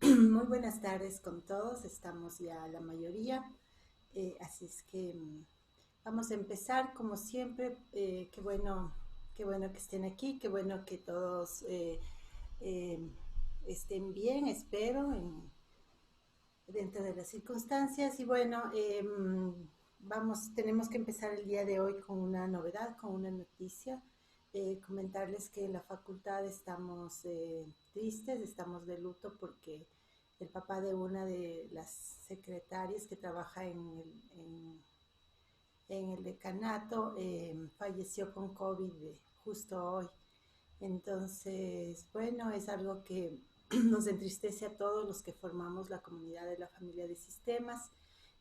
Muy buenas tardes con todos, estamos ya la mayoría, así es que vamos a empezar como siempre. Qué bueno que estén aquí, qué bueno que todos eh, estén bien, espero, dentro de las circunstancias. Y bueno, tenemos que empezar el día de hoy con una novedad, con una noticia. Comentarles que en la facultad estamos tristes, estamos de luto porque el papá de una de las secretarias que trabaja en el decanato falleció con COVID justo hoy. Entonces, bueno, es algo que nos entristece a todos los que formamos la comunidad de la familia de sistemas.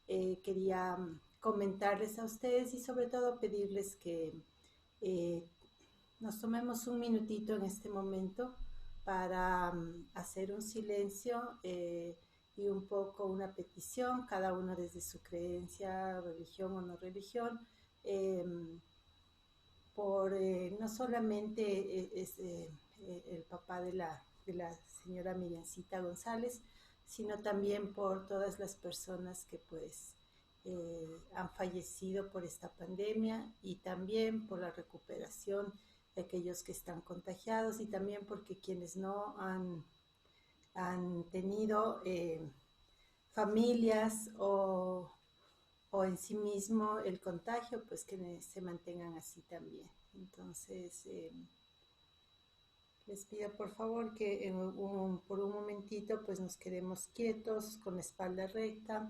Quería comentarles a ustedes y sobre todo pedirles que eh, nos tomemos un minutito en este momento para hacer un silencio y un poco una petición, cada uno desde su creencia, religión o no religión, eh, por no solamente el papá de la señora Miriancita González, sino también por todas las personas que pues han fallecido por esta pandemia y también por la recuperación de aquellos que están contagiados y también porque quienes no han tenido familias o en sí mismo el contagio, pues que se mantengan así también. Entonces, les pido por favor que por un momentito pues nos quedemos quietos, con la espalda recta.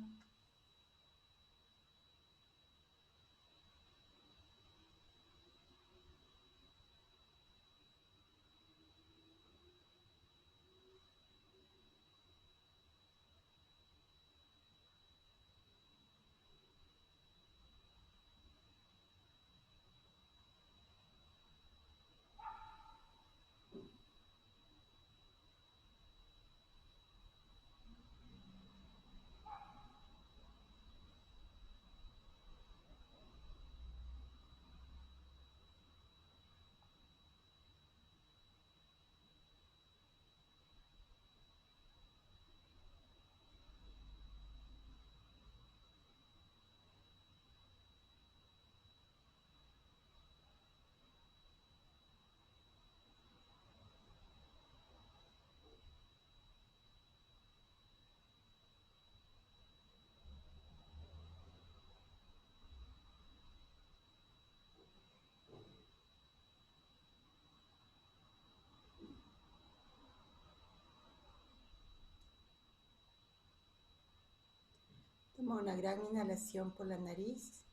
Toma una gran inhalación por la nariz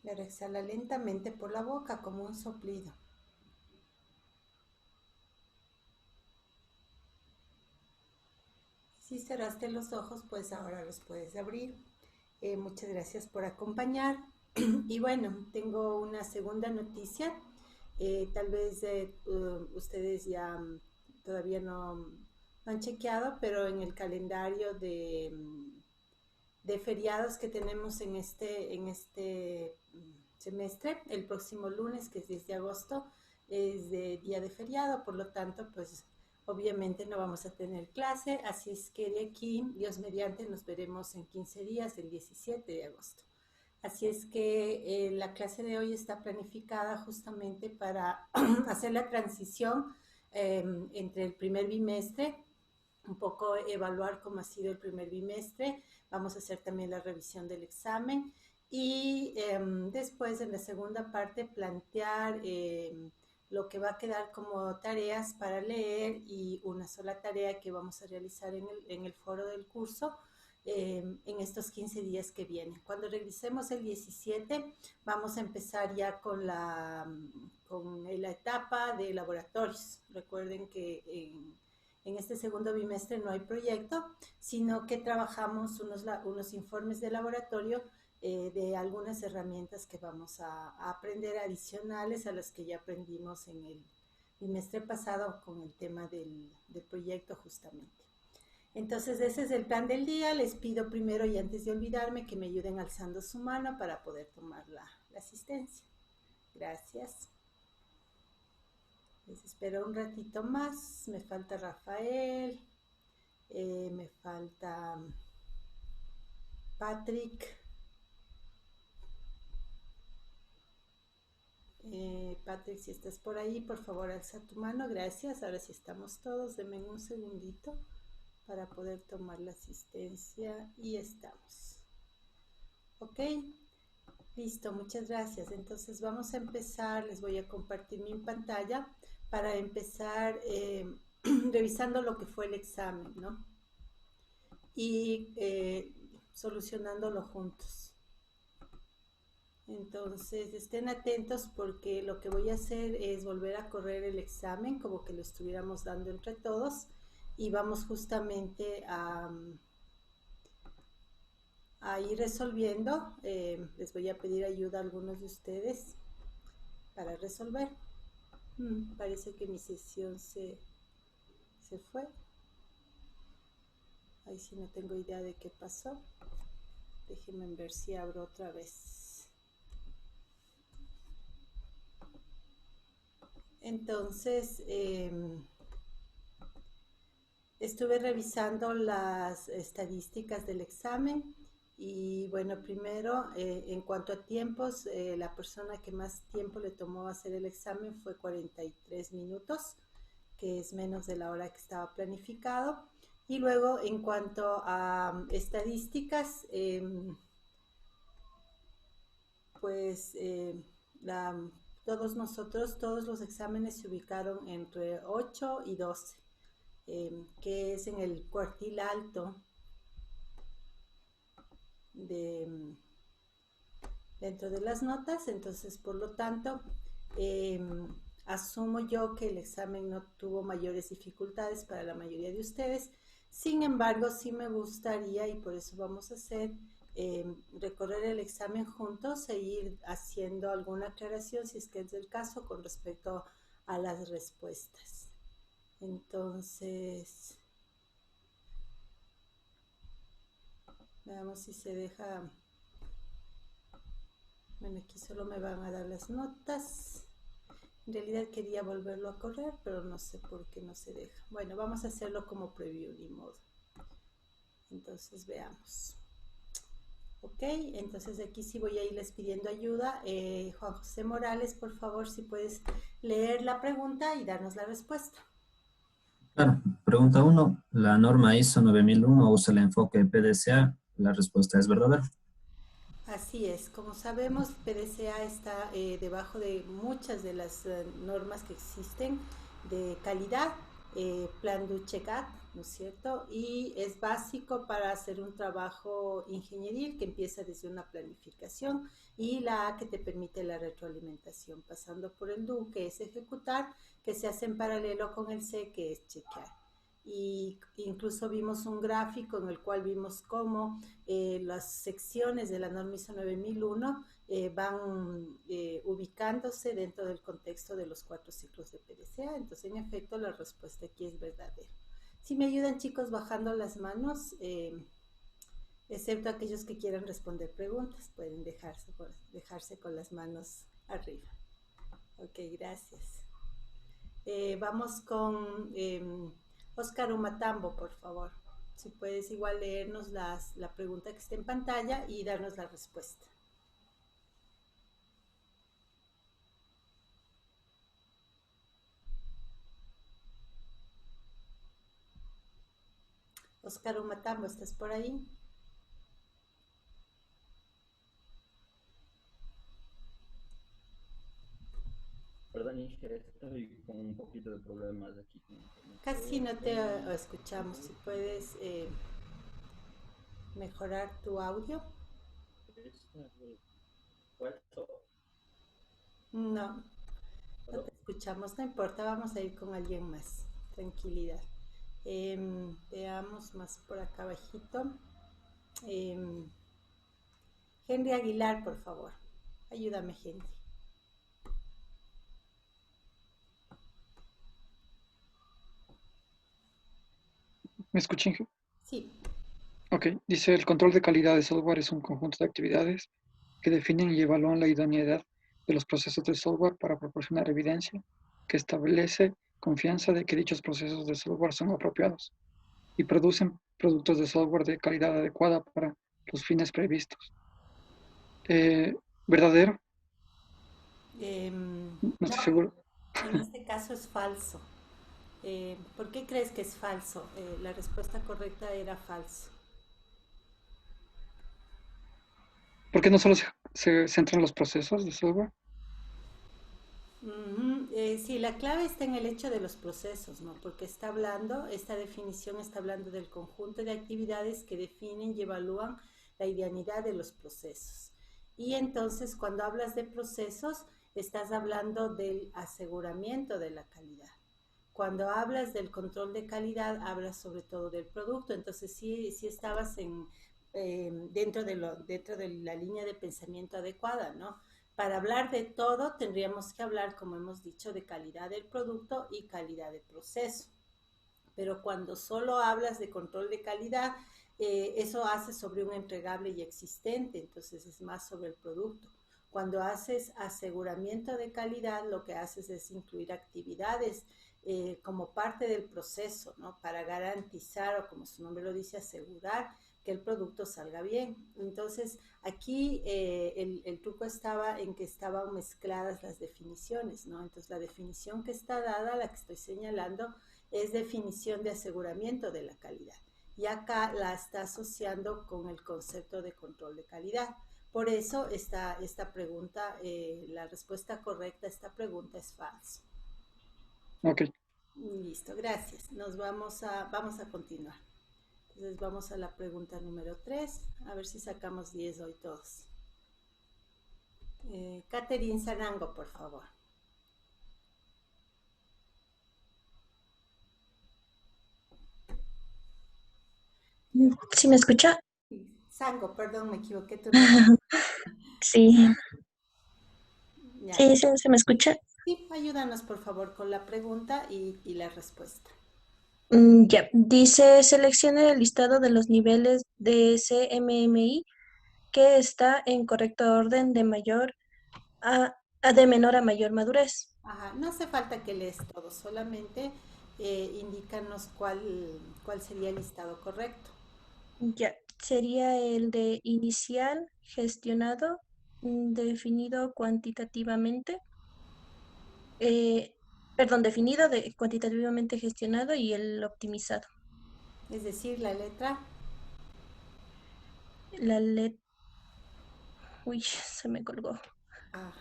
y ahora exhala lentamente por la boca como un soplido. Si cerraste los ojos, pues ahora los puedes abrir. Muchas gracias por acompañar. Y bueno, tengo una segunda noticia. Tal vez ustedes ya todavía no han chequeado, pero en el calendario de feriados que tenemos en este semestre, el próximo lunes, que es 10 de agosto, es de día de feriado, por lo tanto, pues obviamente no vamos a tener clase, así es que de aquí, Dios mediante, nos veremos en 15 días, el 17 de agosto. Así es que la clase de hoy está planificada justamente para hacer la transición entre el primer bimestre, un poco evaluar cómo ha sido el primer bimestre, vamos a hacer también la revisión del examen y después en la segunda parte plantear lo que va a quedar como tareas para leer y una sola tarea que vamos a realizar en el foro del curso en estos 15 días que vienen. Cuando regresemos el 17, vamos a empezar ya con la etapa de laboratorios. Recuerden que en este segundo bimestre no hay proyecto, sino que trabajamos unos informes de laboratorio de algunas herramientas que vamos a aprender adicionales a las que ya aprendimos en el bimestre pasado con el tema del proyecto justamente. Entonces ese es el plan del día. Les pido primero y antes de olvidarme que me ayuden alzando su mano para poder tomar la asistencia. Gracias. Les espero un ratito más. Me falta Rafael. Me falta Patrick. Patrick, si estás por ahí, por favor, alza tu mano. Gracias. Ahora sí estamos todos. Denme un segundito para poder tomar la asistencia. Y estamos. Ok. Listo, muchas gracias. Entonces vamos a empezar. Les voy a compartir mi pantalla para empezar revisando lo que fue el examen, ¿no? Y solucionándolo juntos. Entonces, estén atentos porque lo que voy a hacer es volver a correr el examen como que lo estuviéramos dando entre todos y vamos justamente a ir resolviendo. Les voy a pedir ayuda a algunos de ustedes para resolver. Parece que mi sesión se fue. Ahí sí no tengo idea de qué pasó. Déjenme ver si abro otra vez. Entonces, estuve revisando las estadísticas del examen y bueno, primero, en cuanto a tiempos, la persona que más tiempo le tomó hacer el examen fue 43 minutos, que es menos de la hora que estaba planificado. Y luego, en cuanto a estadísticas, pues todos nosotros, todos los exámenes se ubicaron entre 8 y 12, que es en el cuartil alto dentro de las notas. Entonces, por lo tanto, asumo yo que el examen no tuvo mayores dificultades para la mayoría de ustedes. Sin embargo, sí me gustaría, y por eso vamos a hacer, recorrer el examen juntos e ir haciendo alguna aclaración, si es que es el caso, con respecto a las respuestas. Entonces, veamos si se deja. Bueno, aquí solo me van a dar las notas. En realidad quería volverlo a correr, pero no sé por qué no se deja. Bueno, vamos a hacerlo como preview, ni modo. Entonces, veamos. Ok, entonces aquí sí voy a irles pidiendo ayuda. Juan José Morales, por favor, si puedes leer la pregunta y darnos la respuesta. Claro, pregunta 1. La norma ISO 9001 usa el enfoque PDCA. La respuesta es verdadera. Así es, como sabemos, PDCA está debajo de muchas de las normas que existen de calidad, Plan du Checat, ¿no es cierto? Y es básico para hacer un trabajo ingenieril que empieza desde una planificación, y la A, que te permite la retroalimentación, pasando por el DU, que es ejecutar, que se hace en paralelo con el C, que es chequear. Y incluso vimos un gráfico en el cual vimos cómo las secciones de la norma ISO 9001 van ubicándose dentro del contexto de los 4 ciclos de PDCA. Entonces, en efecto, la respuesta aquí es verdadera. Si me ayudan, chicos, bajando las manos, excepto aquellos que quieran responder preguntas, pueden dejarse con las manos arriba. Ok, gracias. Vamos con Óscar Umatambo, por favor. Si puedes igual leernos la pregunta que está en pantalla y darnos la respuesta. Óscar Umatambo, ¿estás por ahí? Perdón, Inge, estoy con un poquito de problemas aquí. Casi no te escuchamos. Si puedes mejorar tu audio. No, no te escuchamos, no importa, vamos a ir con alguien más. Tranquilidad. Veamos más por acá abajito. Henry Aguilar, por favor. Ayúdame, Henry. ¿Me escuchan? Sí. Ok, dice, el control de calidad de software es un conjunto de actividades que definen y evalúan la idoneidad de los procesos de software para proporcionar evidencia, que establece confianza de que dichos procesos de software son apropiados y producen productos de software de calidad adecuada para los fines previstos. ¿Verdadero? No No, estoy seguro. en este caso es falso. ¿Por qué crees que es falso? La respuesta correcta era falso. ¿Por qué no solo se centra en los procesos de software? Ujú. Sí, la clave está en el hecho de los procesos, ¿no? Porque está hablando, esta definición está hablando del conjunto de actividades que definen y evalúan la idealidad de los procesos. Y entonces, cuando hablas de procesos, estás hablando del aseguramiento de la calidad. Cuando hablas del control de calidad, hablas sobre todo del producto. Entonces, sí estabas dentro de la línea de pensamiento adecuada, ¿no? Para hablar de todo, tendríamos que hablar, como hemos dicho, de calidad del producto y calidad del proceso. Pero cuando solo hablas de control de calidad, eso hace sobre un entregable ya existente, entonces es más sobre el producto. Cuando haces aseguramiento de calidad, lo que haces es incluir actividades como parte del proceso, ¿no? Para garantizar, o como su nombre lo dice, asegurar que el producto salga bien. Entonces, aquí el truco estaba en que estaban mezcladas las definiciones, ¿no? Entonces, la definición que está dada, la que estoy señalando, es definición de aseguramiento de la calidad. Y acá la está asociando con el concepto de control de calidad. Por eso esta pregunta, la respuesta correcta a esta pregunta es falso. Ok. Listo, gracias. Vamos a continuar. Entonces vamos a la pregunta número 3, a ver si sacamos 10 hoy todos. Catherine Sarango, por favor. ¿Sí me escucha? Sango, perdón, me equivoqué tu nombre. Sí, Ya. sí, se me escucha. Sí, ayúdanos por favor con la pregunta y la respuesta. Ya, dice, seleccione el listado de los niveles de CMMI que está en correcto orden de de menor a mayor madurez. Ajá, no hace falta que lees todo, solamente indícanos cuál sería el listado correcto. Ya, sería el de inicial, gestionado, definido cuantitativamente, eh, perdón, cuantitativamente gestionado y el optimizado. Es decir, la letra. La letra, uy, se me colgó. Ah,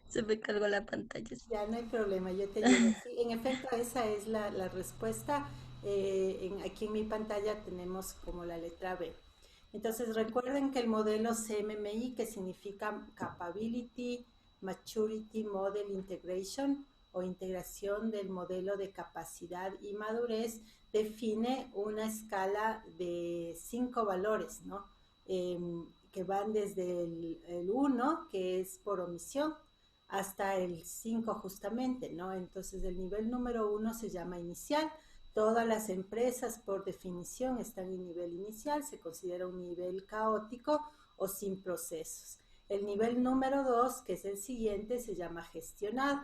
Se me cargó la pantalla. ya no hay problema, yo te ayudo. Sí, en efecto, esa es la respuesta. Aquí en mi pantalla tenemos como la letra B. Entonces, recuerden que el modelo CMMI, que significa Capability, Maturity, Model Integration, o integración del modelo de capacidad y madurez, define una escala de 5 valores, ¿no? Que van desde el 1, que es por omisión, hasta el 5 justamente, ¿no? Entonces el nivel número 1 se llama inicial. Todas las empresas por definición están en nivel inicial, se considera un nivel caótico o sin procesos. El nivel número 2, que es el siguiente, se llama gestionado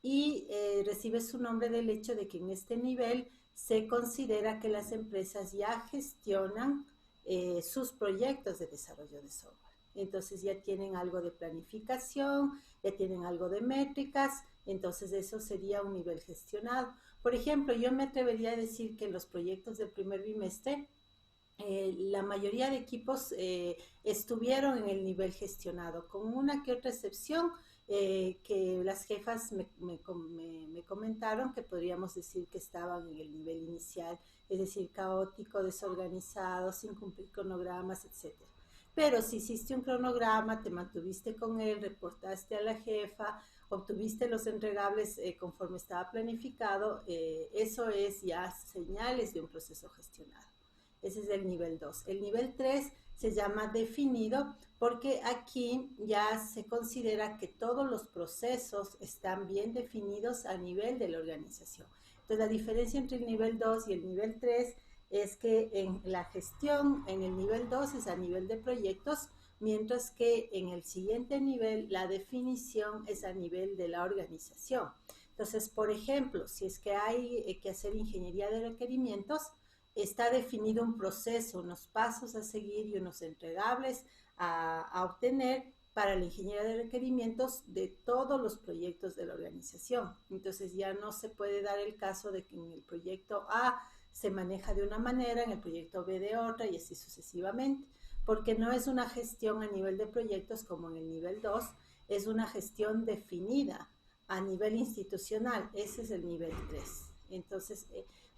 y recibe su nombre del hecho de que en este nivel se considera que las empresas ya gestionan sus proyectos de desarrollo de software. Entonces ya tienen algo de planificación, ya tienen algo de métricas, entonces eso sería un nivel gestionado. Por ejemplo, yo me atrevería a decir que en los proyectos del primer bimestre, la mayoría de equipos estuvieron en el nivel gestionado, con una que otra excepción que las jefas me comentaron que podríamos decir que estaban en el nivel inicial, es decir, caótico, desorganizado, sin cumplir cronogramas, etcétera. Pero si hiciste un cronograma, te mantuviste con él, reportaste a la jefa, obtuviste los entregables conforme estaba planificado, eso es ya señales de un proceso gestionado. Ese es el nivel 2. El nivel 3 se llama definido porque aquí ya se considera que todos los procesos están bien definidos a nivel de la organización. Entonces, la diferencia entre el nivel 2 y el nivel 3 es que en la gestión, en el nivel 2 es a nivel de proyectos, mientras que en el siguiente nivel la definición es a nivel de la organización. Entonces, por ejemplo, si es que hay que hacer ingeniería de requerimientos, está definido un proceso, unos pasos a seguir y unos entregables a obtener para la ingeniería de requerimientos de todos los proyectos de la organización. Entonces ya no se puede dar el caso de que en el proyecto A se maneja de una manera, en el proyecto B de otra y así sucesivamente, porque no es una gestión a nivel de proyectos como en el nivel 2, es una gestión definida a nivel institucional, ese es el nivel 3. Entonces,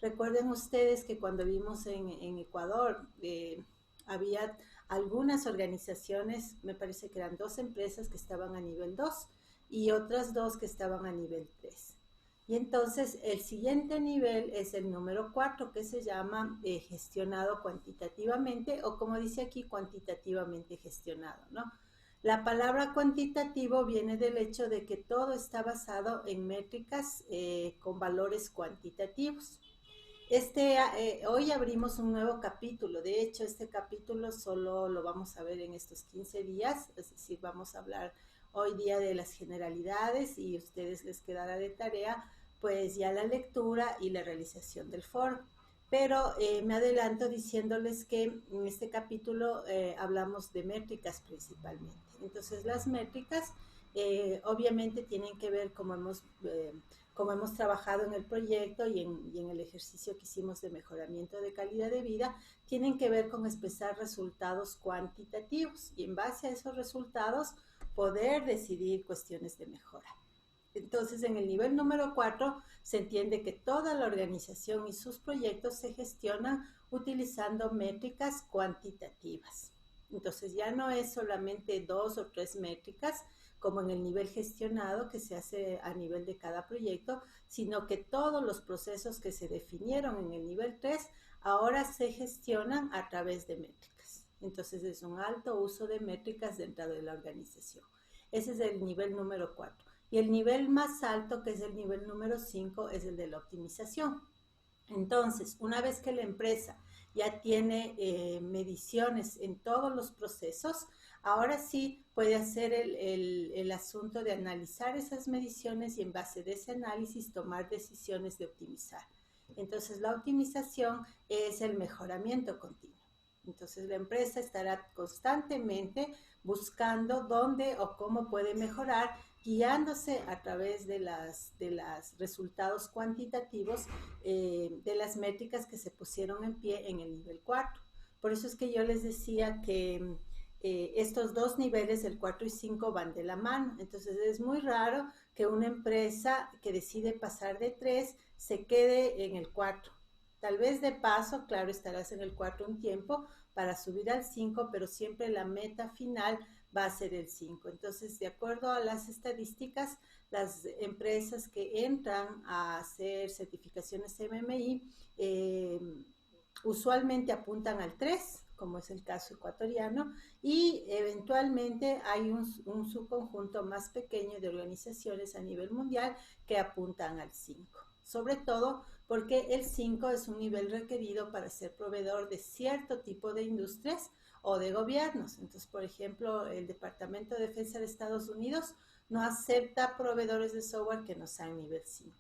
recuerden ustedes que cuando vimos en Ecuador, había algunas organizaciones, me parece que eran 2 empresas que estaban a nivel 2 y otras 2 que estaban a nivel 3. Y entonces el siguiente nivel es el número 4, que se llama gestionado cuantitativamente, o como dice aquí, cuantitativamente gestionado, ¿no? La palabra cuantitativo viene del hecho de que todo está basado en métricas con valores cuantitativos. Hoy abrimos un nuevo capítulo. De hecho, este capítulo solo lo vamos a ver en estos 15 días, es decir, vamos a hablar hoy día de las generalidades y a ustedes les quedará de tarea pues ya la lectura y la realización del foro. Pero me adelanto diciéndoles que en este capítulo hablamos de métricas principalmente. Entonces las métricas obviamente tienen que ver como hemos trabajado en el proyecto y en el ejercicio que hicimos de mejoramiento de calidad de vida, tienen que ver con expresar resultados cuantitativos y en base a esos resultados poder decidir cuestiones de mejora. Entonces, en el nivel número 4 se entiende que toda la organización y sus proyectos se gestionan utilizando métricas cuantitativas. Entonces, ya no es solamente 2 o 3 métricas, como en el nivel gestionado que se hace a nivel de cada proyecto, sino que todos los procesos que se definieron en el nivel 3 ahora se gestionan a través de métricas. Entonces es un alto uso de métricas dentro de la organización. Ese es el nivel número 4. Y el nivel más alto, que es el nivel número 5, es el de la optimización. Entonces, una vez que la empresa ya tiene mediciones en todos los procesos, ahora sí puede hacer el asunto de analizar esas mediciones y en base de ese análisis tomar decisiones de optimizar. Entonces, la optimización es el mejoramiento continuo. Entonces, la empresa estará constantemente buscando dónde o cómo puede mejorar, guiándose a través de los resultados cuantitativos de las métricas que se pusieron en pie en el nivel 4. Por eso es que yo les decía que estos 2 niveles, el 4 y 5, van de la mano. Entonces es muy raro que una empresa que decide pasar de 3 se quede en el 4. Tal vez de paso, claro, estarás en el 4 un tiempo para subir al 5, pero siempre la meta final va a ser el 5. Entonces, de acuerdo a las estadísticas, las empresas que entran a hacer certificaciones MMI usualmente apuntan al 3, como es el caso ecuatoriano, y eventualmente hay un subconjunto más pequeño de organizaciones a nivel mundial que apuntan al 5. Sobre todo porque el 5 es un nivel requerido para ser proveedor de cierto tipo de industrias o de gobiernos. Entonces, por ejemplo, el Departamento de Defensa de Estados Unidos no acepta proveedores de software que no sean nivel 5.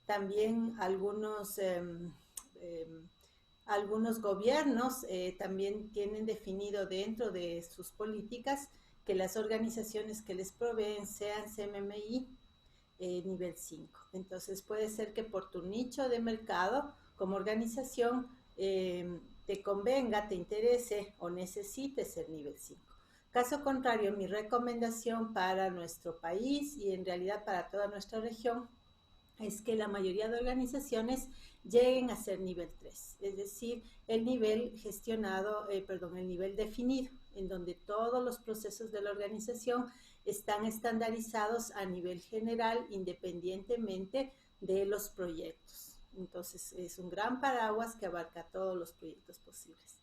También algunos gobiernos también tienen definido dentro de sus políticas que las organizaciones que les proveen sean CMMI nivel 5. Entonces puede ser que por tu nicho de mercado como organización te convenga, te interese o necesites ser nivel 5. Caso contrario, mi recomendación para nuestro país y en realidad para toda nuestra región es que la mayoría de organizaciones lleguen a ser nivel 3, es decir, el nivel gestionado, el nivel definido, en donde todos los procesos de la organización están estandarizados a nivel general, independientemente de los proyectos. Entonces, es un gran paraguas que abarca todos los proyectos posibles.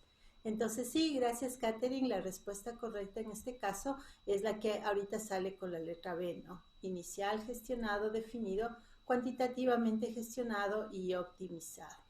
Entonces, sí, gracias, Catherine. La respuesta correcta en este caso es la que ahorita sale con la letra B, ¿no? Inicial, gestionado, definido, cuantitativamente gestionado y optimizado.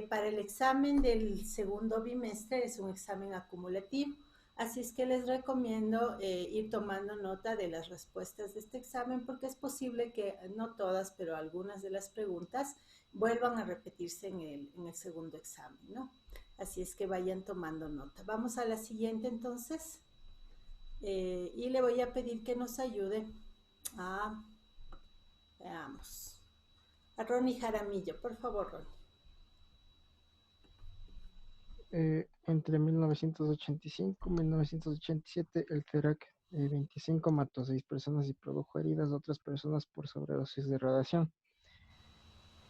Para el examen del segundo bimestre es un examen acumulativo. Así es que les recomiendo ir tomando nota de las respuestas de este examen porque es posible que, no todas, pero algunas de las preguntas vuelvan a repetirse en el segundo examen, ¿no? Así es que vayan tomando nota. Vamos a la siguiente entonces. Y le voy a pedir que nos ayude a, veamos, a Ronnie Jaramillo. Por favor, Ronnie. Entre 1985 y 1987, el TERAC 25 mató a 6 personas y produjo heridas a otras personas por sobredosis de radiación.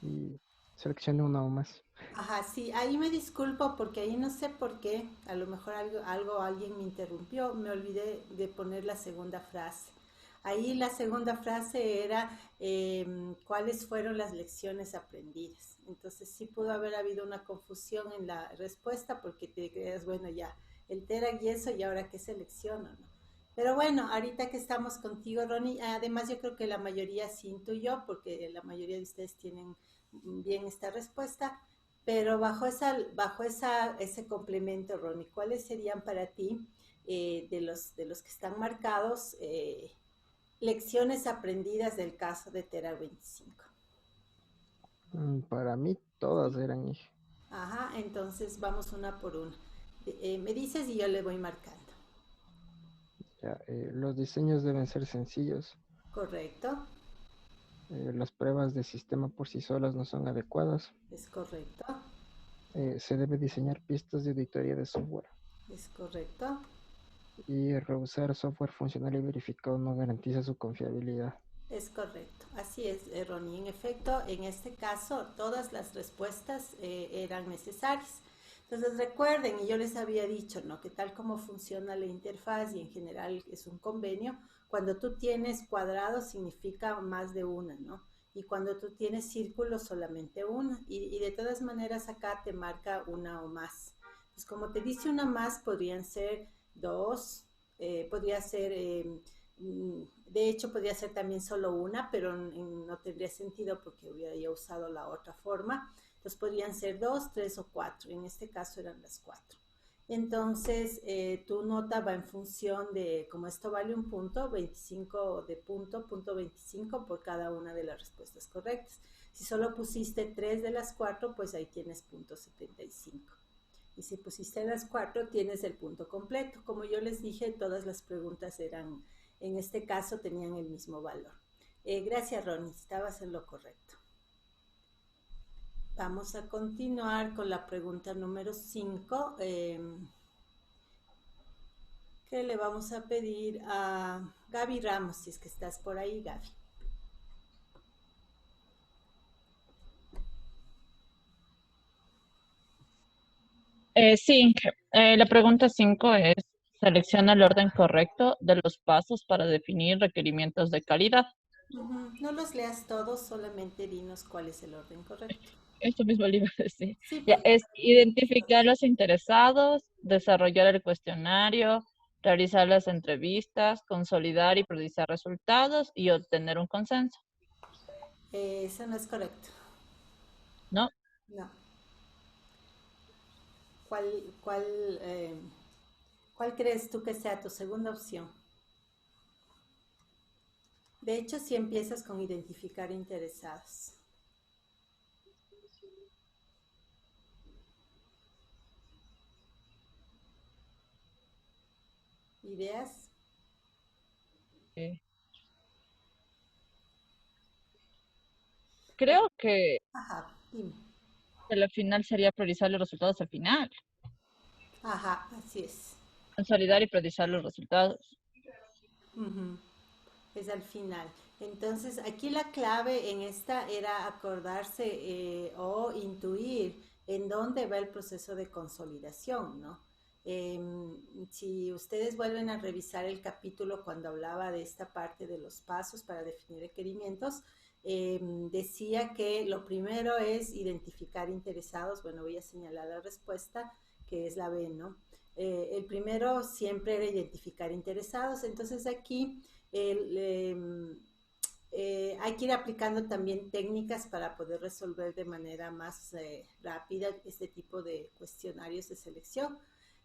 Y seleccioné una o más. Ajá, sí, ahí me disculpo porque ahí no sé por qué, a lo mejor alguien me interrumpió, me olvidé de poner la segunda frase. Ahí la segunda frase era cuáles fueron las lecciones aprendidas. Entonces sí pudo haber habido una confusión en la respuesta porque te creas, bueno, ya, el TERAC y eso, y ahora qué selecciono, ¿no? Pero bueno, ahorita que estamos contigo, Ronnie, además yo creo que la mayoría sí intuyó, porque la mayoría de ustedes tienen bien esta respuesta, pero ese complemento, Ronnie, ¿cuáles serían para ti de los que están marcados lecciones aprendidas del caso de TERAC 25? Para mí todas eran, hija. Ajá, entonces vamos una por una. Me dices y yo le voy marcando. Ya, los diseños deben ser sencillos. ¿Correcto? Las pruebas de sistema por sí solas no son adecuadas. Es correcto. Se debe diseñar pistas de auditoría de software. Es correcto. Y reusar software funcional y verificado no garantiza su confiabilidad. Es correcto, así es, Ronnie. En efecto, en este caso, todas las respuestas eran necesarias. Entonces recuerden, y yo les había dicho, ¿no? Que tal como funciona la interfaz y en general es un convenio, cuando tú tienes cuadrados significa más de una, ¿no? Y cuando tú tienes círculos solamente una. Y de todas maneras acá te marca una o más. Pues como te dice una más, podrían ser dos, podría ser... de hecho, podría ser también solo una, pero no tendría sentido porque hubiera usado la otra forma. Entonces podrían ser dos, tres o cuatro. En este caso eran las cuatro. Entonces, tu nota va en función de, como esto vale un punto, 25 de punto 25 por cada una de las respuestas correctas. Si solo pusiste 3 de las 4, pues ahí tienes punto 75. Y si pusiste las 4, tienes el punto completo. Como yo les dije, todas las preguntas eran, en este caso, tenían el mismo valor. Gracias, Ronnie, estabas en lo correcto. Vamos a continuar con la pregunta número 5, que le vamos a pedir a Gaby Ramos, si es que estás por ahí, Gaby. Sí, la pregunta 5 es, selecciona el orden correcto de los pasos para definir requerimientos de calidad. No los leas todos, solamente dinos cuál es el orden correcto. Esto mismo le iba a decir. Sí, Ya, es identificar los interesados, desarrollar el cuestionario, realizar las entrevistas, consolidar y priorizar resultados y obtener un consenso. Eso no es correcto. ¿No? No. ¿Cuál crees tú que sea tu segunda opción? De hecho, si empiezas con identificar interesados. ¿Ideas? Creo que Ajá, dime. la final sería priorizar los resultados al final. Ajá, así es. Consolidar y priorizar los resultados. Es al final. Entonces, aquí la clave en esta era acordarse o intuir en dónde va el proceso de consolidación, ¿no? Si ustedes vuelven a revisar el capítulo cuando hablaba de esta parte de los pasos para definir requerimientos, decía que lo primero es identificar interesados. Bueno, voy a señalar la respuesta, que es la B, ¿no? El primero siempre era identificar interesados. Entonces aquí hay que ir aplicando también técnicas para poder resolver de manera más rápida este tipo de cuestionarios de selección.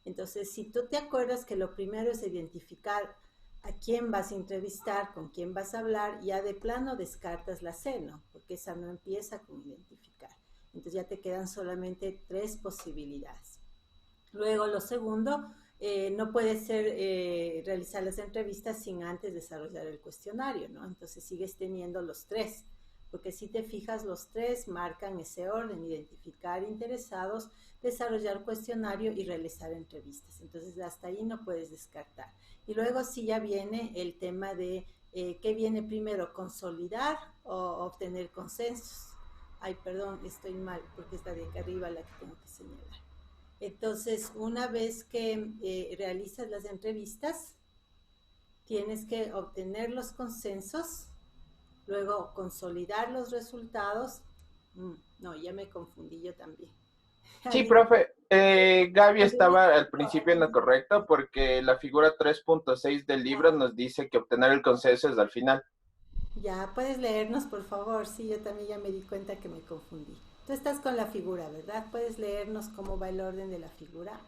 Entonces, si tú te acuerdas que lo primero es identificar a quién vas a entrevistar, con quién vas a hablar, ya de plano descartas la C, ¿no? Porque esa no empieza con identificar. Entonces ya te quedan solamente 3 posibilidades. Luego, lo segundo, no puede ser realizar las entrevistas sin antes desarrollar el cuestionario, ¿no? Entonces sigues teniendo los 3, porque si te fijas, los 3 marcan ese orden: identificar interesados, desarrollar cuestionario y realizar entrevistas. Entonces hasta ahí no puedes descartar. Y luego sí ya viene el tema de qué viene primero, consolidar o obtener consensos. Ay, perdón, estoy mal, porque está de acá arriba la que tengo que señalar. Entonces, una vez que realizas las entrevistas, tienes que obtener los consensos, luego consolidar los resultados. No, ya me confundí yo también. Sí, profe, Gaby estaba al principio en lo correcto porque la figura 3.6 del libro nos dice que obtener el consenso es al final. Ya, puedes leernos, por favor. Sí, yo también ya me di cuenta que me confundí. Tú estás con la figura, ¿verdad? ¿Puedes leernos cómo va el orden de la figura?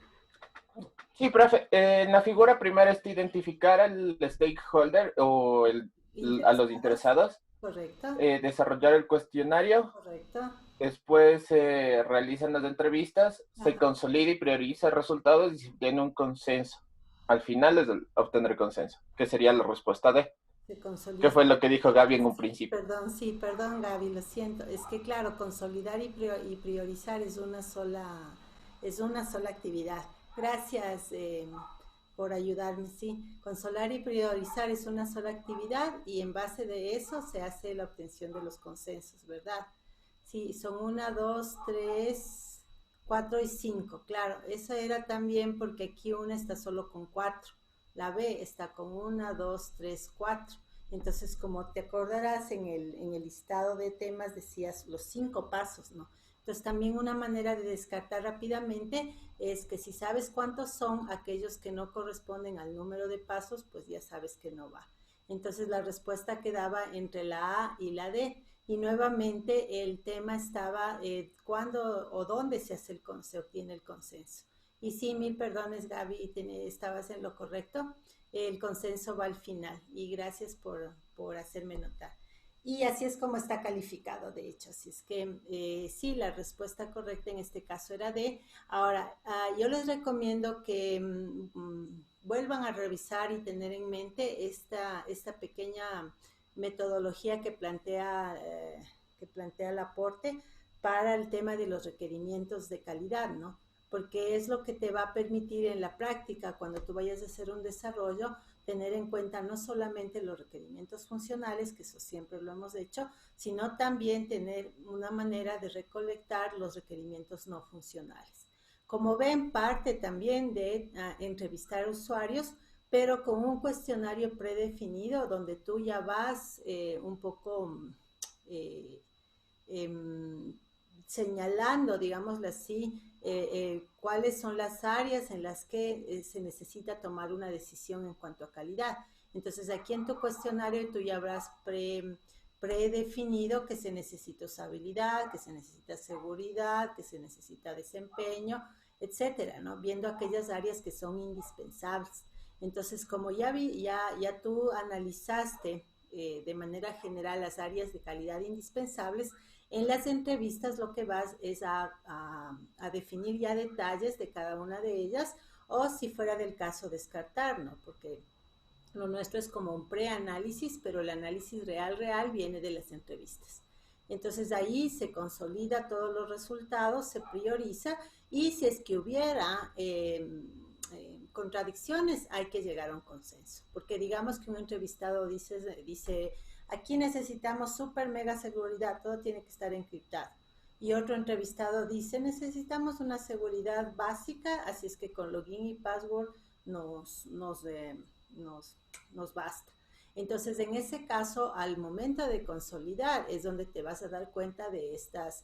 Sí, profe, en la figura primero está identificar al stakeholder o a los interesados. Correcto. Desarrollar el cuestionario. Correcto. Después se realizan las entrevistas, se consolida y prioriza resultados y se tiene un consenso. Al final es obtener consenso, que sería la respuesta D. ¿Qué fue lo que dijo Gaby en un principio? Perdón Gaby, lo siento. Es que claro, consolidar y priorizar es una sola actividad. Gracias por ayudarme, sí. Consolidar y priorizar es una sola actividad y en base de eso se hace la obtención de los consensos, ¿verdad? Sí, son 1, 2, 3, 4 y 5. Claro, eso era también porque aquí una está solo con 4. La B está con 1, 2, 3, 4. Entonces, como te acordarás, en el listado de temas decías los 5 pasos, ¿no? Entonces, también una manera de descartar rápidamente es que si sabes cuántos son aquellos que no corresponden al número de pasos, pues ya sabes que no va. Entonces, la respuesta quedaba entre la A y la D. Y nuevamente el tema estaba cuándo o dónde se obtiene el consenso. Y sí, 1000 perdones, Gaby, estabas en lo correcto. El consenso va al final. Y gracias por hacerme notar. Y así es como está calificado, de hecho. Así es que sí, la respuesta correcta en este caso era D. Ahora, yo les recomiendo que vuelvan a revisar y tener en mente esta pequeña metodología que plantea el aporte para el tema de los requerimientos de calidad, ¿no? Porque es lo que te va a permitir en la práctica, cuando tú vayas a hacer un desarrollo, tener en cuenta no solamente los requerimientos funcionales, que eso siempre lo hemos hecho, sino también tener una manera de recolectar los requerimientos no funcionales. Como ven, parte también de entrevistar usuarios, pero con un cuestionario predefinido donde tú ya vas un poco señalando, digámoslo así, cuáles son las áreas en las que se necesita tomar una decisión en cuanto a calidad. Entonces, aquí en tu cuestionario tú ya habrás predefinido que se necesita usabilidad, que se necesita seguridad, que se necesita desempeño, etcétera, ¿no? Viendo aquellas áreas que son indispensables. Entonces, como ya tú analizaste de manera general las áreas de calidad indispensables, en las entrevistas lo que vas es a definir ya detalles de cada una de ellas, o si fuera del caso descartar, ¿no? Porque lo nuestro es como un preanálisis, pero el análisis real viene de las entrevistas. Entonces ahí se consolida todos los resultados, se prioriza, y si es que hubiera contradicciones, hay que llegar a un consenso. Porque digamos que un entrevistado dice aquí necesitamos super mega seguridad, todo tiene que estar encriptado. Y otro entrevistado dice, necesitamos una seguridad básica, así es que con login y password nos basta. Entonces, en ese caso, al momento de consolidar es donde te vas a dar cuenta de estas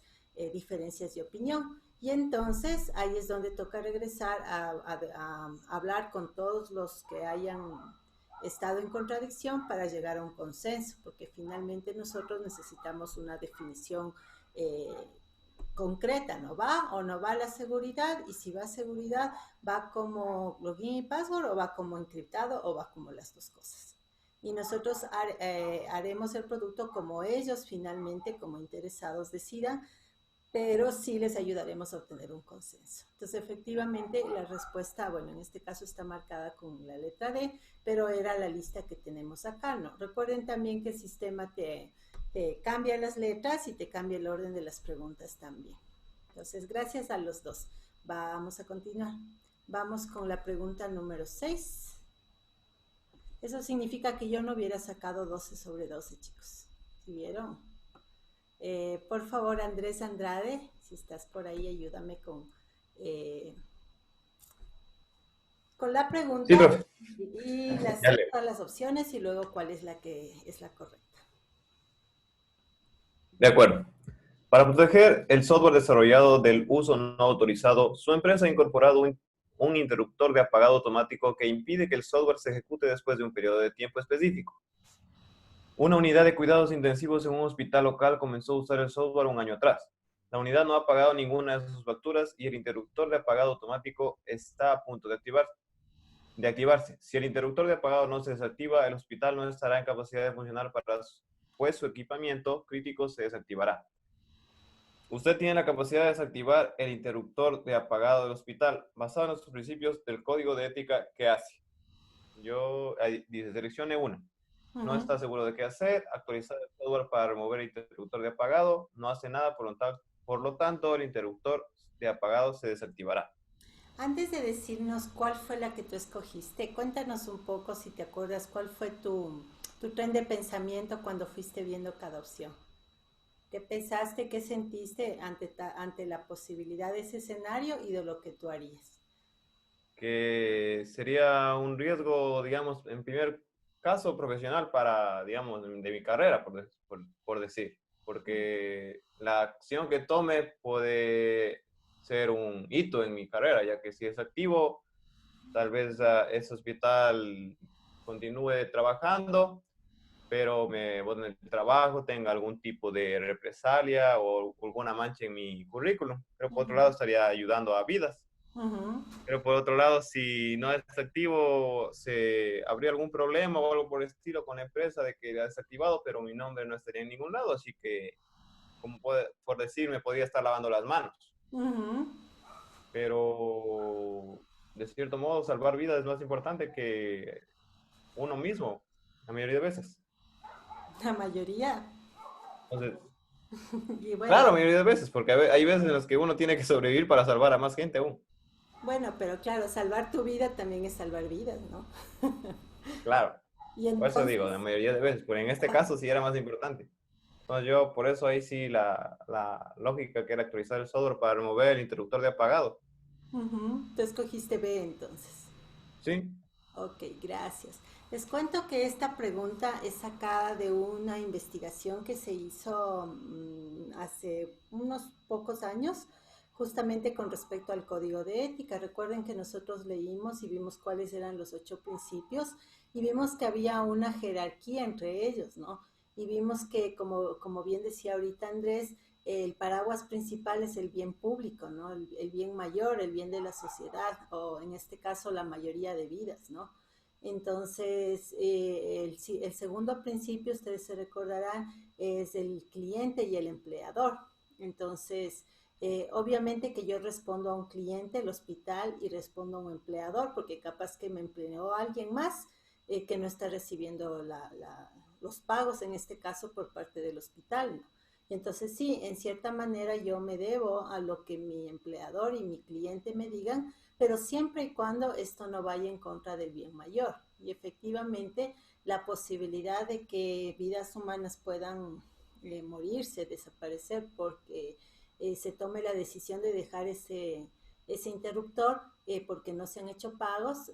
diferencias de opinión. Y entonces, ahí es donde toca regresar a hablar con todos los que hayan estado en contradicción para llegar a un consenso, porque finalmente nosotros necesitamos una definición concreta, ¿no? ¿Va o no va la seguridad? Y si va seguridad, ¿va como login y password o va como encriptado o va como las dos cosas? Y nosotros haremos el producto como ellos finalmente, como interesados decidan, pero sí les ayudaremos a obtener un consenso. Entonces, efectivamente, la respuesta, bueno, en este caso está marcada con la letra D, pero era la lista que tenemos acá, ¿no? Recuerden también que el sistema te cambia las letras y te cambia el orden de las preguntas también. Entonces, gracias a los dos. Vamos a continuar. Vamos con la pregunta número 6. Eso significa que yo no hubiera sacado 12 sobre 12, chicos. ¿Sí vieron? Por favor, Andrés Andrade, si estás por ahí, ayúdame con la pregunta. Sí, profe. Y todas las opciones y luego cuál es la que es la correcta. De acuerdo. Para proteger el software desarrollado del uso no autorizado, su empresa ha incorporado un interruptor de apagado automático que impide que el software se ejecute después de un periodo de tiempo específico. Una unidad de cuidados intensivos en un hospital local comenzó a usar el software un año atrás. La unidad no ha pagado ninguna de sus facturas y el interruptor de apagado automático está a punto de activarse. Si el interruptor de apagado no se desactiva, el hospital no estará en capacidad de funcionar pues su equipamiento crítico se desactivará. Usted tiene la capacidad de desactivar el interruptor de apagado del hospital basado en los principios del código de ética que hace. Dice, seleccione una. No está seguro de qué hacer, actualizar el software para remover el interruptor de apagado, no hace nada, por lo tanto el interruptor de apagado se desactivará. Antes de decirnos cuál fue la que tú escogiste, cuéntanos un poco, si te acuerdas, cuál fue tu tren de pensamiento cuando fuiste viendo cada opción. ¿Qué pensaste, qué sentiste ante la posibilidad de ese escenario y de lo que tú harías? Que sería un riesgo, digamos, en primer caso profesional para, digamos, de mi carrera, por decir. Porque la acción que tome puede ser un hito en mi carrera, ya que si es activo, tal vez ese hospital continúe trabajando, pero me boten el trabajo, tenga algún tipo de represalia o alguna mancha en mi currículum. Pero por otro lado estaría ayudando a vidas. Pero por otro lado, si no es activo, se habría algún problema o algo por el estilo con la empresa de que ha desactivado, pero mi nombre no estaría en ningún lado, así que, como por decir, me podría estar lavando las manos. Pero, de cierto modo, salvar vidas es más importante que uno mismo, la mayoría de veces. La mayoría. Entonces, bueno, claro, la mayoría de veces, porque hay veces en las que uno tiene que sobrevivir para salvar a más gente aún. Bueno, pero claro, salvar tu vida también es salvar vidas, ¿no? Claro. Y entonces, por eso digo, la mayoría de veces, pero en este caso sí era más importante. Entonces yo, por eso ahí sí la lógica que era actualizar el software para remover el interruptor de apagado. Tú escogiste B entonces. Sí. Ok, gracias. Les cuento que esta pregunta es sacada de una investigación que se hizo hace unos pocos años, justamente con respecto al código de ética. Recuerden que nosotros leímos y vimos cuáles eran los 8 principios y vimos que había una jerarquía entre ellos, ¿no? Y vimos que, como bien decía ahorita Andrés, el paraguas principal es el bien público, ¿no? El bien mayor, el bien de la sociedad, o en este caso la mayoría de vidas, ¿no? Entonces, el segundo principio, ustedes se recordarán, es el cliente y el empleador. Entonces, obviamente que yo respondo a un cliente, el hospital, y respondo a un empleador, porque capaz que me empleó alguien más que no está recibiendo los pagos, en este caso, por parte del hospital, ¿no? Entonces sí, en cierta manera yo me debo a lo que mi empleador y mi cliente me digan, pero siempre y cuando esto no vaya en contra del bien mayor. Y efectivamente la posibilidad de que vidas humanas puedan morirse, desaparecer, porque se tome la decisión de dejar ese interruptor porque no se han hecho pagos,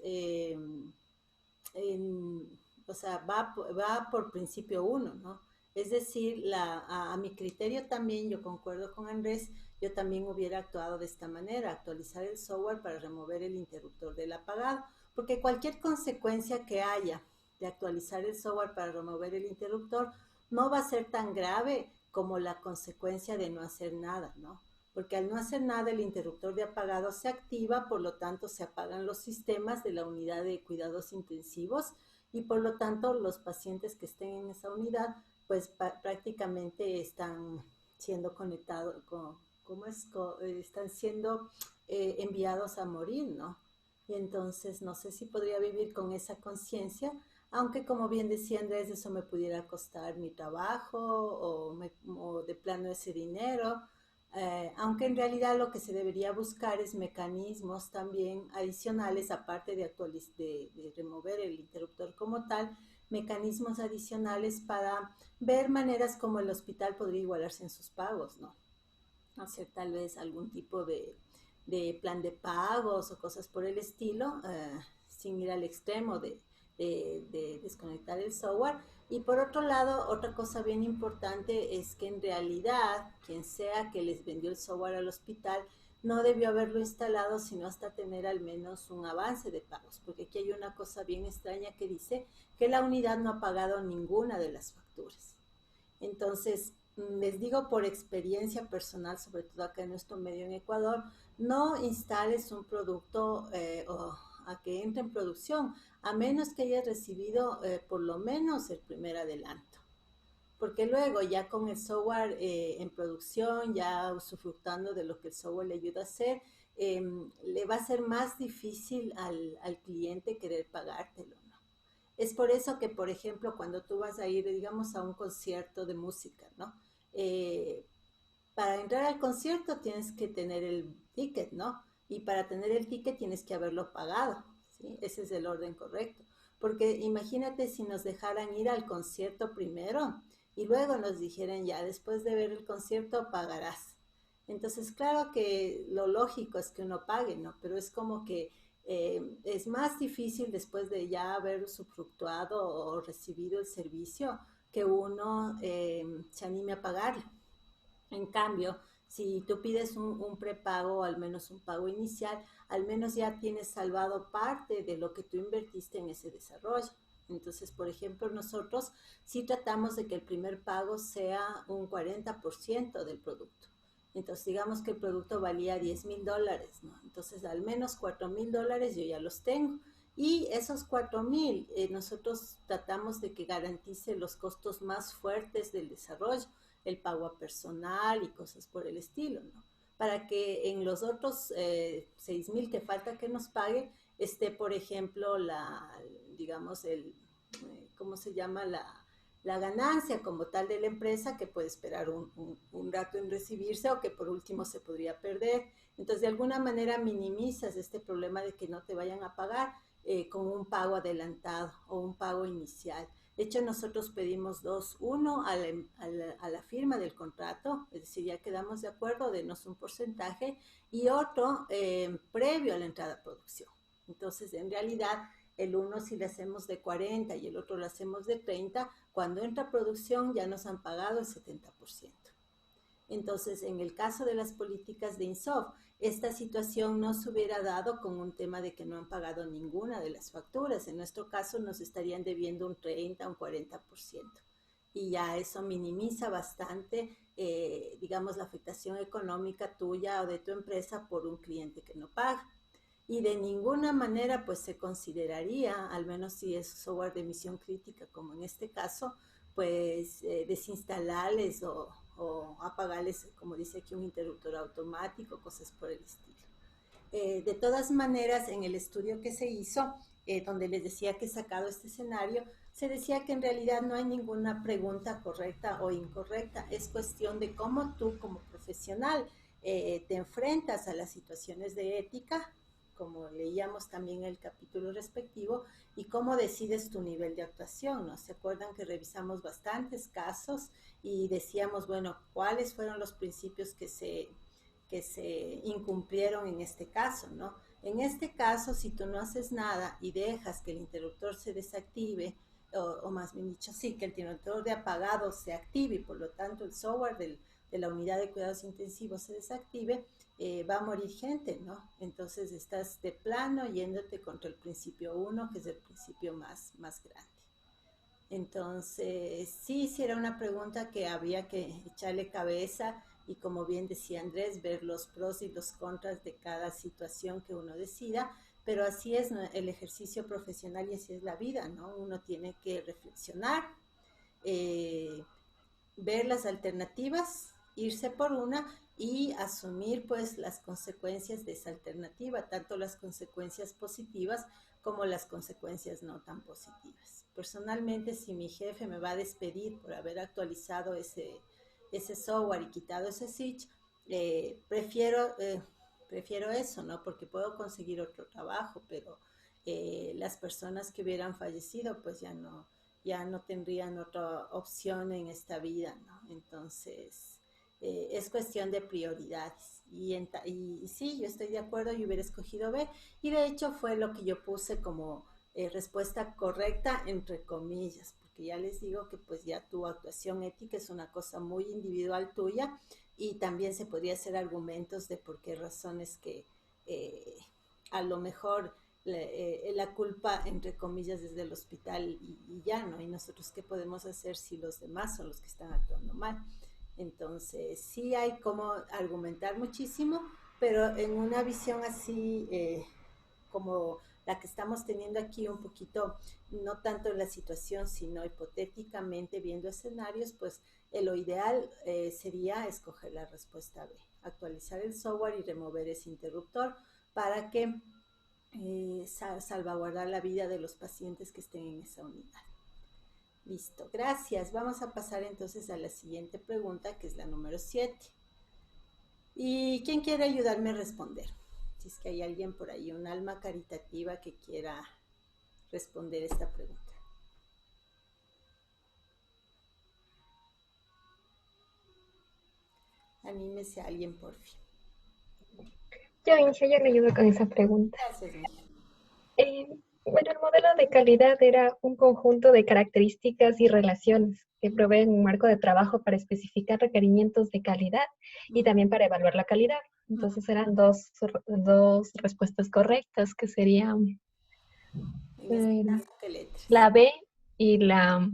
o sea, va por principio uno, ¿no? Es decir, a mi criterio también, yo concuerdo con Andrés, yo también hubiera actuado de esta manera, actualizar el software para remover el interruptor del apagado, porque cualquier consecuencia que haya de actualizar el software para remover el interruptor no va a ser tan grave como la consecuencia de no hacer nada, ¿no? porque al no hacer nada el interruptor de apagado se activa, por lo tanto se apagan los sistemas de la unidad de cuidados intensivos y por lo tanto los pacientes que estén en esa unidad pues prácticamente están siendo conectados, están siendo enviados a morir, ¿no? Y entonces no sé si podría vivir con esa conciencia, aunque como bien decía Andrés, eso me pudiera costar mi trabajo o de plano ese dinero, aunque en realidad lo que se debería buscar es mecanismos también adicionales, aparte de remover el interruptor como tal, mecanismos adicionales para ver maneras como el hospital podría igualarse en sus pagos, ¿no? Hacer tal vez algún tipo de plan de pagos o cosas por el estilo, sin ir al extremo de desconectar el software. Y por otro lado, otra cosa bien importante es que en realidad quien sea que les vendió el software al hospital no debió haberlo instalado sino hasta tener al menos un avance de pagos, porque aquí hay una cosa bien extraña que dice que la unidad no ha pagado ninguna de las facturas. Entonces, les digo por experiencia personal, sobre todo acá en nuestro medio en Ecuador, no instales un producto a que entre en producción, a menos que hayas recibido por lo menos el primer adelanto. Porque luego ya con el software en producción, ya usufructando de lo que el software le ayuda a hacer, le va a ser más difícil al cliente querer pagártelo, ¿no? Es por eso que, por ejemplo, cuando tú vas a ir, digamos, a un concierto de música, ¿no? Para entrar al concierto tienes que tener el ticket, ¿no? Y para tener el ticket tienes que haberlo pagado, ¿sí? Ese es el orden correcto. Porque imagínate si nos dejaran ir al concierto primero y luego nos dijeran ya, después de ver el concierto pagarás. Entonces, claro que lo lógico es que uno pague, ¿no? Pero es como que es más difícil después de ya haber usufructuado o recibido el servicio que uno se anime a pagarlo. En cambio, si tú pides un prepago o al menos un pago inicial, al menos ya tienes salvado parte de lo que tú invertiste en ese desarrollo. Entonces, por ejemplo, nosotros sí tratamos de que el primer pago sea un 40% del producto. Entonces, digamos que el producto valía $10,000, ¿no? Entonces, al menos $4,000 yo ya los tengo. Y esos 4,000, nosotros tratamos de que garantice los costos más fuertes del desarrollo, el pago a personal y cosas por el estilo, ¿no? Para que en los otros 6,000 que falta que nos pague, esté, por ejemplo, digamos, ¿cómo se llama? La ganancia como tal de la empresa, que puede esperar un rato en recibirse o que por último se podría perder. Entonces, de alguna manera minimizas este problema de que no te vayan a pagar con un pago adelantado o un pago inicial. De hecho, nosotros pedimos dos. Uno, a la firma del contrato, es decir, ya quedamos de acuerdo, denos un porcentaje, y otro previo a la entrada a producción. Entonces, en realidad, el uno si le hacemos de 40 y el otro lo hacemos de 30, cuando entra a producción ya nos han pagado el 70%. Entonces, en el caso de las políticas de INSOF, esta situación no se hubiera dado con un tema de que no han pagado ninguna de las facturas. En nuestro caso nos estarían debiendo un 30, un 40%. Y ya eso minimiza bastante, digamos, la afectación económica tuya o de tu empresa por un cliente que no paga. Y de ninguna manera pues se consideraría, al menos si es software de misión crítica como en este caso, pues desinstalarles o apagarles, como dice aquí, un interruptor automático, cosas por el estilo. De todas maneras, en el estudio que se hizo, donde les decía que he sacado este escenario, se decía que en realidad no hay ninguna pregunta correcta o incorrecta, es cuestión de cómo tú como profesional te enfrentas a las situaciones de ética, como leíamos también en el capítulo respectivo, y cómo decides tu nivel de actuación, ¿no? ¿Se acuerdan que revisamos bastantes casos y decíamos, bueno, cuáles fueron los principios que se incumplieron en este caso, ¿no? En este caso, si tú no haces nada y dejas que el interruptor se desactive, o más bien dicho, sí, que el interruptor de apagado se active y por lo tanto el software de la unidad de cuidados intensivos se desactive, va a morir gente, ¿no? Entonces estás de plano yéndote contra el principio 1, que es el principio más grande. Entonces, sí era una pregunta que había que echarle cabeza y como bien decía Andrés, ver los pros y los contras de cada situación que uno decida, pero así es, ¿no?, el ejercicio profesional y así es la vida, ¿no? Uno tiene que reflexionar, ver las alternativas, irse por una y asumir pues las consecuencias de esa alternativa, tanto las consecuencias positivas como las consecuencias no tan positivas. Personalmente, si mi jefe me va a despedir por haber actualizado ese software y quitado ese switch, prefiero eso, ¿no? Porque puedo conseguir otro trabajo, pero las personas que hubieran fallecido pues ya no tendrían otra opción en esta vida, ¿no? Entonces, es cuestión de prioridades. Y sí, yo estoy de acuerdo, yo hubiera escogido B. Y de hecho fue lo que yo puse como respuesta correcta, entre comillas, porque ya les digo que pues ya tu actuación ética es una cosa muy individual tuya y también se podría hacer argumentos de por qué razones que a lo mejor la culpa, entre comillas, desde el hospital y ya, ¿no? Y nosotros, ¿qué podemos hacer si los demás son los que están actuando mal? Entonces, sí hay como argumentar muchísimo, pero en una visión así como la que estamos teniendo aquí, un poquito, no tanto en la situación, sino hipotéticamente viendo escenarios, pues lo ideal sería escoger la respuesta B, actualizar el software y remover ese interruptor para que salvaguardar la vida de los pacientes que estén en esa unidad. Listo, gracias. Vamos a pasar entonces a la siguiente pregunta, que es la número 7. ¿Y quién quiere ayudarme a responder? Si es que hay alguien por ahí, un alma caritativa que quiera responder esta pregunta. Anímese a alguien, por fin. Yo le ayudo con esa pregunta. Gracias, Micha. Bueno, el modelo de calidad era un conjunto de características y relaciones que proveen un marco de trabajo para especificar requerimientos de calidad y también para evaluar la calidad. Entonces eran dos respuestas correctas, que serían la B y la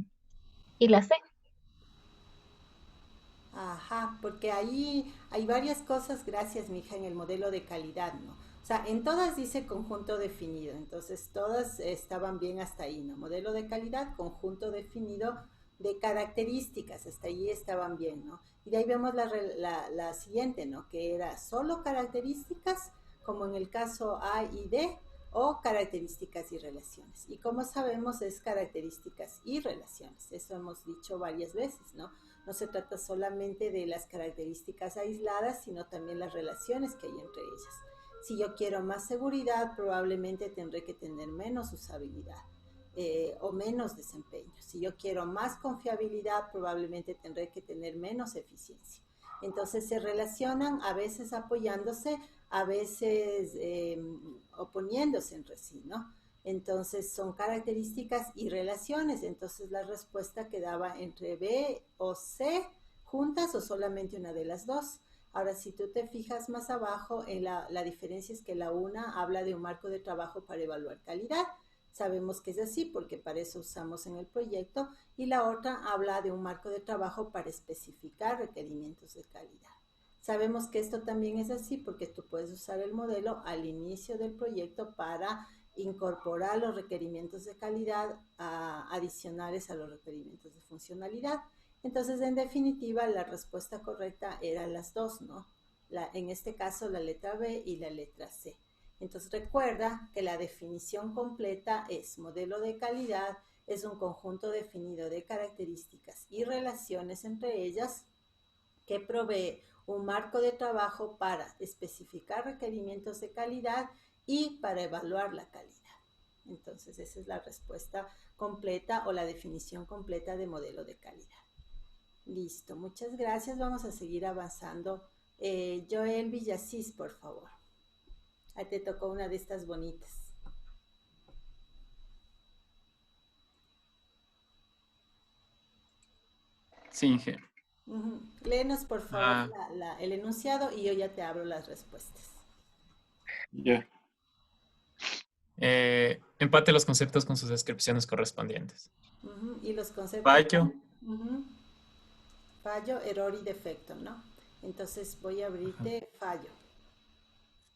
C. Ajá, porque ahí hay varias cosas, gracias, mija, en el modelo de calidad, ¿no? O sea, en todas dice conjunto definido, entonces todas estaban bien hasta ahí, ¿no? Modelo de calidad, conjunto definido de características, hasta ahí estaban bien, ¿no? Y de ahí vemos la siguiente, ¿no? Que era solo características, como en el caso A y D, o características y relaciones. Y como sabemos, es características y relaciones, eso hemos dicho varias veces, ¿no? No se trata solamente de las características aisladas, sino también las relaciones que hay entre ellas. Si yo quiero más seguridad, probablemente tendré que tener menos usabilidad o menos desempeño. Si yo quiero más confiabilidad, probablemente tendré que tener menos eficiencia. Entonces se relacionan, a veces apoyándose, a veces oponiéndose entre sí, ¿no? Entonces son características y relaciones. Entonces la respuesta quedaba entre B o C juntas o solamente una de las dos. Ahora, si tú te fijas más abajo, la diferencia es que la una habla de un marco de trabajo para evaluar calidad. Sabemos que es así porque para eso usamos en el proyecto. Y la otra habla de un marco de trabajo para especificar requerimientos de calidad. Sabemos que esto también es así porque tú puedes usar el modelo al inicio del proyecto para incorporar los requerimientos de calidad adicionales a los requerimientos de funcionalidad. Entonces, en definitiva, la respuesta correcta eran las dos, ¿no? En este caso, la letra B y la letra C. Entonces, recuerda que la definición completa es modelo de calidad, es un conjunto definido de características y relaciones entre ellas que provee un marco de trabajo para especificar requerimientos de calidad y para evaluar la calidad. Entonces, esa es la respuesta completa o la definición completa de modelo de calidad. Listo, muchas gracias. Vamos a seguir avanzando. Joel Villasís, por favor. Ahí te tocó una de estas bonitas. Sí, Inge. Léenos, por favor, el enunciado y yo ya te abro las respuestas. Ya. Empate los conceptos con sus descripciones correspondientes. Y los conceptos. Fallo. Fallo, error y defecto, ¿no? Entonces voy a abrirte fallo.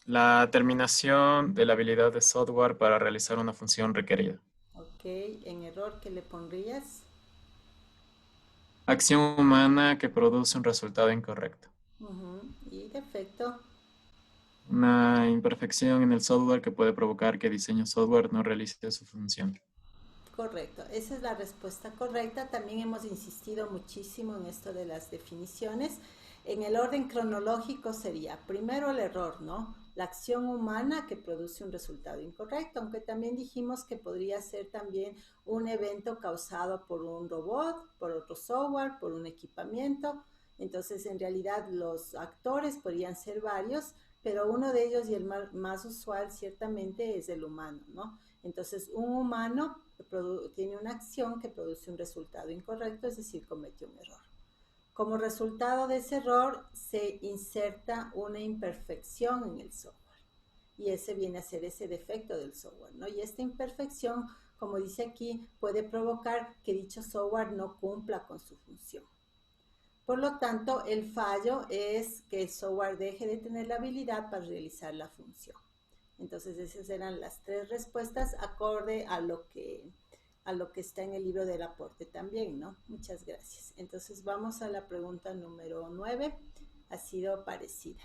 La terminación de la habilidad de software para realizar una función requerida. Ok, en error, ¿qué le pondrías? Acción humana que produce un resultado incorrecto. Y defecto. Una imperfección en el software que puede provocar que diseño software no realice su función. Correcto, esa es la respuesta correcta. También hemos insistido muchísimo en esto de las definiciones. En el orden cronológico sería primero el error, ¿no? La acción humana que produce un resultado incorrecto, aunque también dijimos que podría ser también un evento causado por un robot, por otro software, por un equipamiento. Entonces, en realidad, los actores podrían ser varios, pero uno de ellos y el más usual ciertamente es el humano, ¿no? Entonces, un humano tiene una acción que produce un resultado incorrecto, es decir, comete un error. Como resultado de ese error, se inserta una imperfección en el software. Y ese viene a ser ese defecto del software, ¿no? Y esta imperfección, como dice aquí, puede provocar que dicho software no cumpla con su función. Por lo tanto, el fallo es que el software deje de tener la habilidad para realizar la función. Entonces, esas eran las tres respuestas acorde a lo que está en el libro del aporte también, ¿no? Muchas gracias. Entonces, vamos a la pregunta número 9. Ha sido parecida.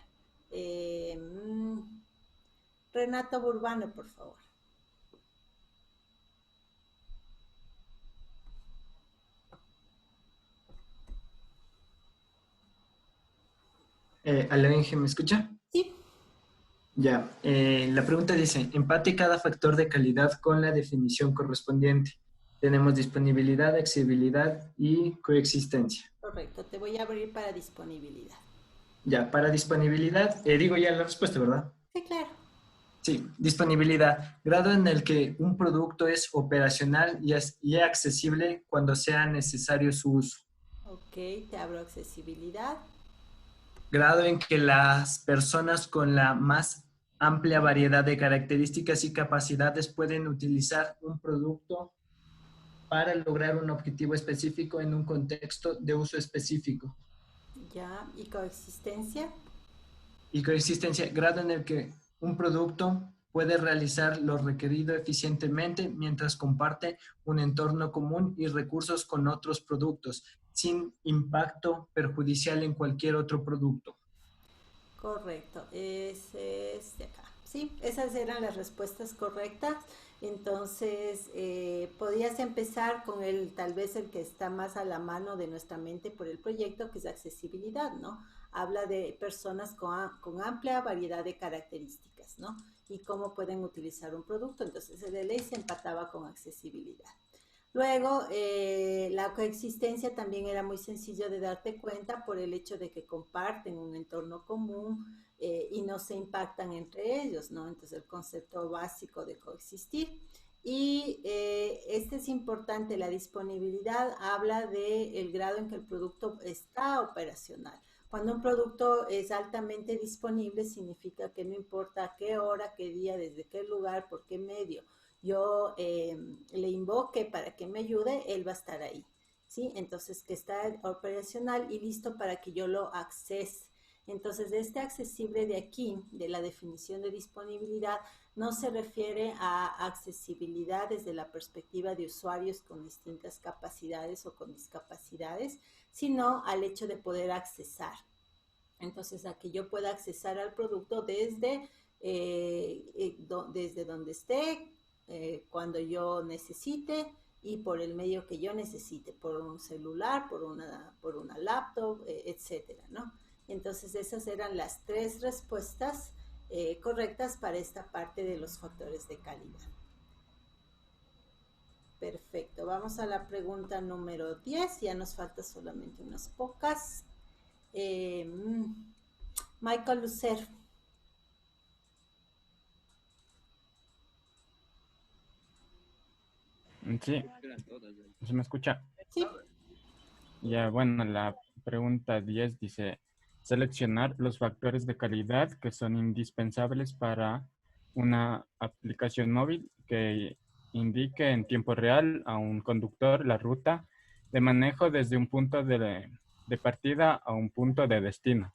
Renato Burbano, por favor. Alenje, ¿me escucha? Sí. Ya, la pregunta dice, empate cada factor de calidad con la definición correspondiente. Tenemos disponibilidad, accesibilidad y coexistencia. Correcto, te voy a abrir para disponibilidad. Ya, para disponibilidad, digo ya la respuesta, ¿verdad? Sí, claro. Sí, disponibilidad, grado en el que un producto es operacional y accesible cuando sea necesario su uso. Ok, te abro accesibilidad. Grado en que las personas con la más amplia variedad de características y capacidades pueden utilizar un producto para lograr un objetivo específico en un contexto de uso específico. Ya, ¿y coexistencia? Y coexistencia, grado en el que un producto puede realizar lo requerido eficientemente mientras comparte un entorno común y recursos con otros productos, sin impacto perjudicial en cualquier otro producto. Correcto, ese es de acá. Sí, esas eran las respuestas correctas. Entonces, podías empezar con tal vez el que está más a la mano de nuestra mente por el proyecto, que es accesibilidad, ¿no? Habla de personas con amplia variedad de características, ¿no? Y cómo pueden utilizar un producto. Entonces, el de ley se empataba con accesibilidad. Luego, la coexistencia también era muy sencillo de darte cuenta por el hecho de que comparten un entorno común y no se impactan entre ellos, ¿no? Entonces, el concepto básico de coexistir. Y este es importante, la disponibilidad habla del grado en que el producto está operacional. Cuando un producto es altamente disponible, significa que no importa a qué hora, qué día, desde qué lugar, por qué medio, yo le invoque para que me ayude, él va a estar ahí, ¿sí? Entonces, que está operacional y listo para que yo lo accese. Entonces, de este accesible de aquí, de la definición de disponibilidad, no se refiere a accesibilidad desde la perspectiva de usuarios con distintas capacidades o con discapacidades, sino al hecho de poder accesar. Entonces, a que yo pueda accesar al producto desde donde esté, cuando yo necesite y por el medio que yo necesite, por un celular, por una laptop, etcétera, ¿no? Entonces, esas eran las tres respuestas correctas para esta parte de los factores de calidad. Perfecto, vamos a la pregunta número 10, ya nos falta solamente unas pocas. Michael Lucer. Sí, ¿se me escucha? Sí. Ya, bueno, la pregunta 10 dice, seleccionar los factores de calidad que son indispensables para una aplicación móvil que indique en tiempo real a un conductor la ruta de manejo desde un punto de partida a un punto de destino.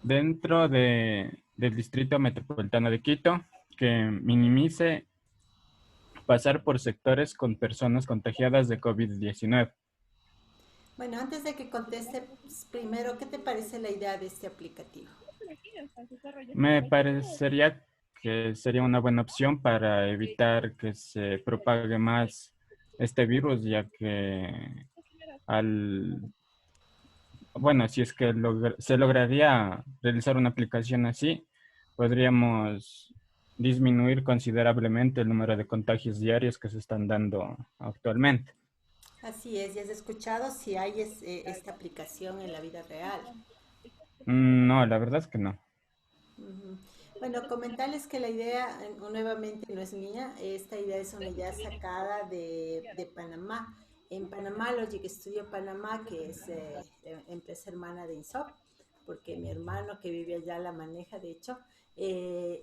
dentro del Distrito Metropolitano de Quito, que minimice pasar por sectores con personas contagiadas de COVID-19. Bueno, antes de que conteste, primero, ¿qué te parece la idea de este aplicativo? Me parecería que sería una buena opción para evitar que se propague más este virus, ya que bueno, si es que se lograría realizar una aplicación así, podríamos disminuir considerablemente el número de contagios diarios que se están dando actualmente. Así es, ¿ya has escuchado si hay esta aplicación en la vida real? No, la verdad es que no. Bueno, comentarles que la idea, nuevamente, no es mía. Esta idea es una idea sacada de Panamá. En Panamá, Logic Studio Panamá, que es empresa hermana de INSOP, porque mi hermano que vive allá la maneja, de hecho,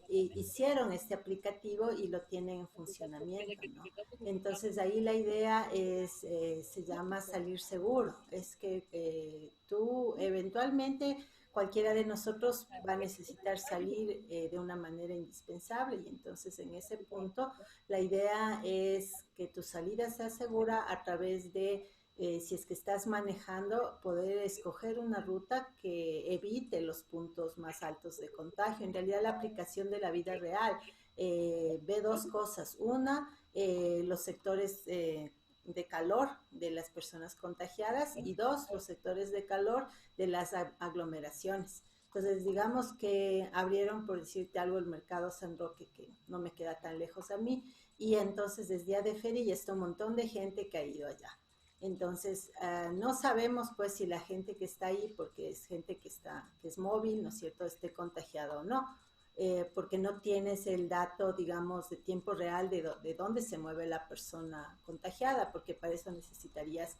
hicieron este aplicativo y lo tienen en funcionamiento, ¿no? Entonces ahí la idea se llama salir seguro. Es que tú eventualmente, cualquiera de nosotros va a necesitar salir de una manera indispensable, y entonces en ese punto la idea es que tu salida sea segura a través de, si es que estás manejando, poder escoger una ruta que evite los puntos más altos de contagio. En realidad la aplicación de la vida real ve dos cosas. Una, los sectores de calor de las personas contagiadas, y dos, los sectores de calor de las aglomeraciones. Entonces, digamos que abrieron, por decirte algo, el mercado San Roque, que no me queda tan lejos a mí, y entonces desde día de feria y está un montón de gente que ha ido allá. Entonces, no sabemos pues si la gente que está ahí, porque es gente que es móvil, ¿no es cierto?, esté contagiada o no. Porque no tienes el dato, digamos, de tiempo real de dónde se mueve la persona contagiada, porque para eso necesitarías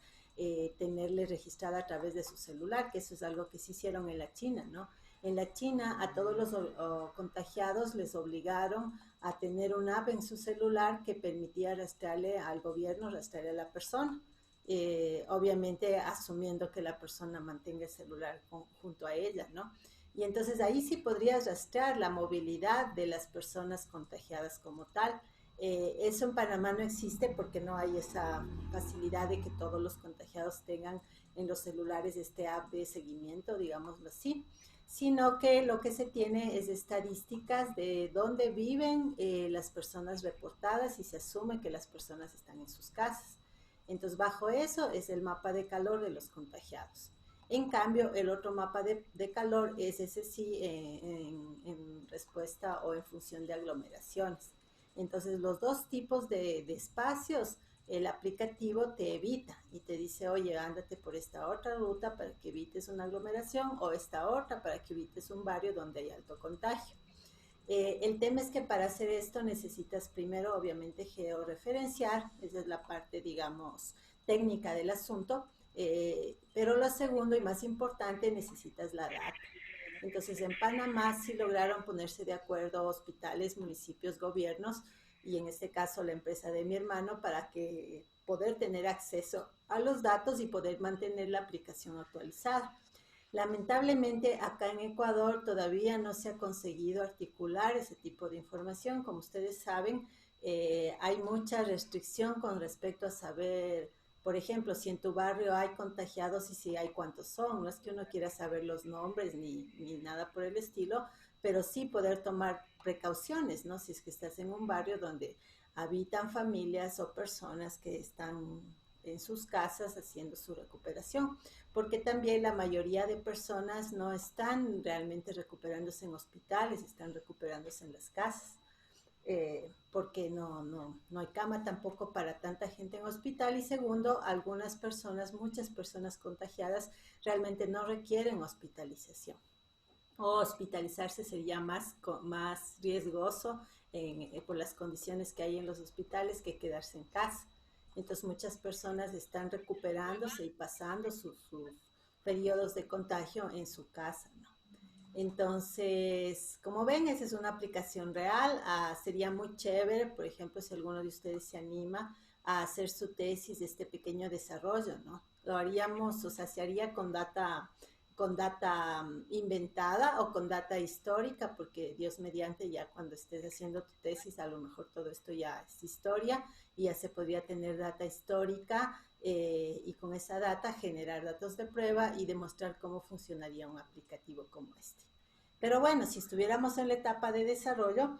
tenerle registrada a través de su celular, que eso es algo que sí hicieron en la China, ¿no? En la China a todos los contagiados les obligaron a tener una app en su celular que permitía rastrearle al gobierno, rastrearle a la persona. Obviamente asumiendo que la persona mantenga el celular junto a ella, ¿no? Y entonces ahí sí podrías rastrear la movilidad de las personas contagiadas como tal. Eso en Panamá no existe porque no hay esa facilidad de que todos los contagiados tengan en los celulares este app de seguimiento, digámoslo así, sino que lo que se tiene es estadísticas de dónde viven las personas reportadas, y se asume que las personas están en sus casas. Entonces, bajo eso es el mapa de calor de los contagiados. En cambio, el otro mapa de calor es ese sí en respuesta o en función de aglomeraciones. Entonces, los dos tipos de espacios, el aplicativo te evita y te dice, oye, ándate por esta otra ruta para que evites una aglomeración, o esta otra para que evites un barrio donde hay alto contagio. El tema es que para hacer esto necesitas primero, obviamente, georreferenciar. Esa es la parte, digamos, técnica del asunto. Pero lo segundo y más importante, necesitas la data. Entonces, en Panamá sí lograron ponerse de acuerdo hospitales, municipios, gobiernos, y en este caso la empresa de mi hermano, para que poder tener acceso a los datos y poder mantener la aplicación actualizada. Lamentablemente, acá en Ecuador todavía no se ha conseguido articular ese tipo de información. Como ustedes saben, hay mucha restricción con respecto a saber, por ejemplo, si en tu barrio hay contagiados y si hay cuántos son. No es que uno quiera saber los nombres ni nada por el estilo, pero sí poder tomar precauciones, ¿no? Si es que estás en un barrio donde habitan familias o personas que están en sus casas haciendo su recuperación, porque también la mayoría de personas no están realmente recuperándose en hospitales, están recuperándose en las casas, porque no hay cama tampoco para tanta gente en hospital, y segundo, algunas personas, muchas personas contagiadas realmente no requieren hospitalización, o hospitalizarse sería más riesgoso por las condiciones que hay en los hospitales que quedarse en casa. Entonces muchas personas están recuperándose y pasando sus periodos de contagio en su casa, ¿no? Entonces, como ven, esa es una aplicación real. Sería muy chévere, por ejemplo, si alguno de ustedes se anima a hacer su tesis de este pequeño desarrollo, ¿no? Lo haríamos, o sea, se haría con data con data inventada o con data histórica, porque Dios mediante ya cuando estés haciendo tu tesis, a lo mejor todo esto ya es historia y ya se podría tener data histórica y con esa data generar datos de prueba y demostrar cómo funcionaría un aplicativo como este. Pero bueno, si estuviéramos en la etapa de desarrollo,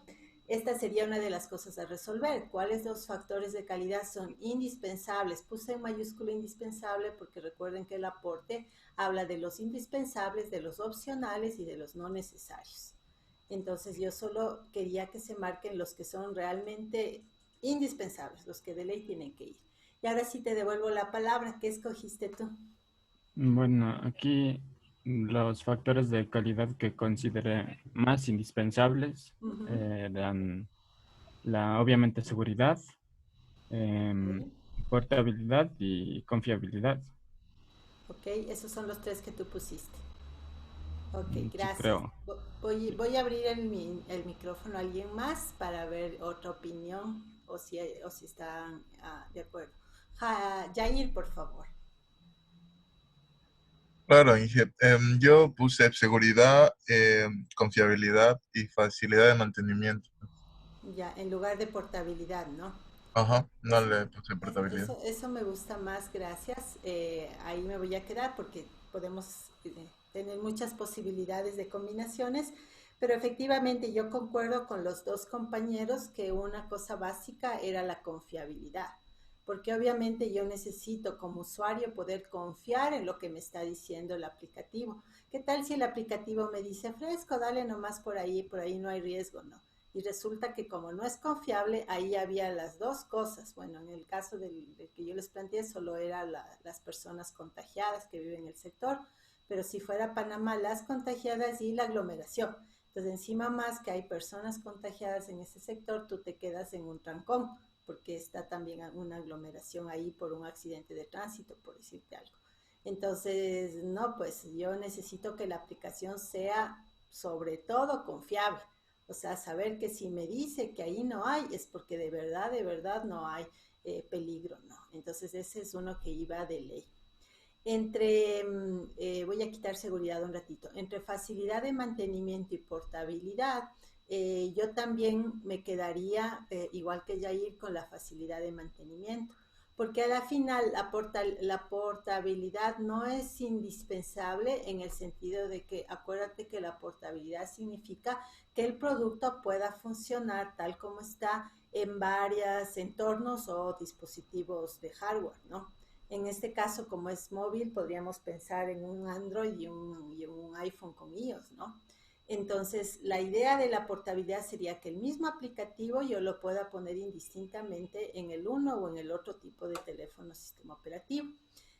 esta sería una de las cosas a resolver. ¿Cuáles dos factores de calidad son indispensables? Puse en mayúscula indispensable porque recuerden que el aporte habla de los indispensables, de los opcionales y de los no necesarios. Entonces yo solo quería que se marquen los que son realmente indispensables, los que de ley tienen que ir. Y ahora sí te devuelvo la palabra. ¿Qué escogiste tú? Bueno, aquí los factores de calidad que consideré más indispensables eran obviamente seguridad, portabilidad y confiabilidad. Ok, esos son los tres que tú pusiste. Ok, gracias. Sí, creo. Voy a abrir el micrófono a alguien más para ver otra opinión o si están de acuerdo. Jair, por favor. Claro, Inge. Yo puse seguridad, confiabilidad y facilidad de mantenimiento. Ya, en lugar de portabilidad, ¿no? Ajá, no le puse portabilidad. Eso me gusta más, gracias. Ahí me voy a quedar porque podemos tener muchas posibilidades de combinaciones, pero efectivamente yo concuerdo con los dos compañeros que una cosa básica era la confiabilidad, porque obviamente yo necesito como usuario poder confiar en lo que me está diciendo el aplicativo. ¿Qué tal si el aplicativo me dice, fresco, dale nomás por ahí no hay riesgo, no? Y resulta que como no es confiable, ahí había las dos cosas. Bueno, en el caso del que yo les planteé, solo eran las personas contagiadas que viven en el sector, pero si fuera Panamá, las contagiadas y la aglomeración. Entonces, encima más que hay personas contagiadas en ese sector, tú te quedas en un trancón, porque está también una aglomeración ahí por un accidente de tránsito, por decirte algo. Entonces, no, pues yo necesito que la aplicación sea sobre todo confiable. O sea, saber que si me dice que ahí no hay, es porque de verdad no hay peligro, ¿no? Entonces ese es uno que iba de ley. Voy a quitar seguridad un ratito, entre facilidad de mantenimiento y portabilidad, yo también me quedaría, igual que Jair, con la facilidad de mantenimiento. Porque a la final la portabilidad no es indispensable en el sentido de que acuérdate que la portabilidad significa que el producto pueda funcionar tal como está en varios entornos o dispositivos de hardware, ¿no? En este caso, como es móvil, podríamos pensar en un Android y un iPhone con iOS, ¿no? Entonces, la idea de la portabilidad sería que el mismo aplicativo yo lo pueda poner indistintamente en el uno o en el otro tipo de teléfono sistema operativo.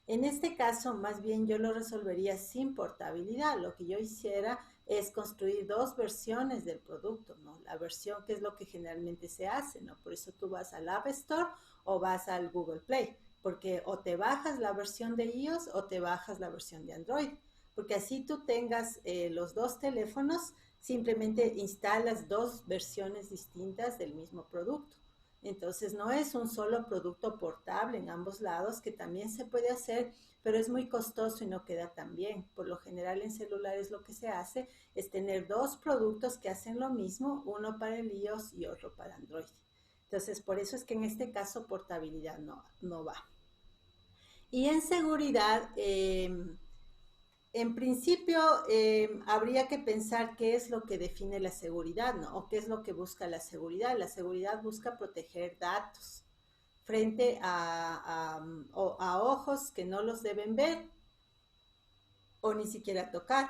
En este caso, más bien yo lo resolvería sin portabilidad. Lo que yo hiciera es construir dos versiones del producto, ¿no? La versión que es lo que generalmente se hace, ¿no? Por eso tú vas al App Store o vas al Google Play, porque o te bajas la versión de iOS o te bajas la versión de Android. Porque así tú tengas los dos teléfonos, simplemente instalas dos versiones distintas del mismo producto. Entonces no es un solo producto portable en ambos lados, que también se puede hacer, pero es muy costoso y no queda tan bien. Por lo general en celulares lo que se hace es tener dos productos que hacen lo mismo, uno para el iOS y otro para Android. Entonces por eso es que en este caso portabilidad no va. Y en seguridad... en principio, habría que pensar qué es lo que define la seguridad, ¿no? O qué es lo que busca la seguridad. La seguridad busca proteger datos frente a ojos que no los deben ver o ni siquiera tocar.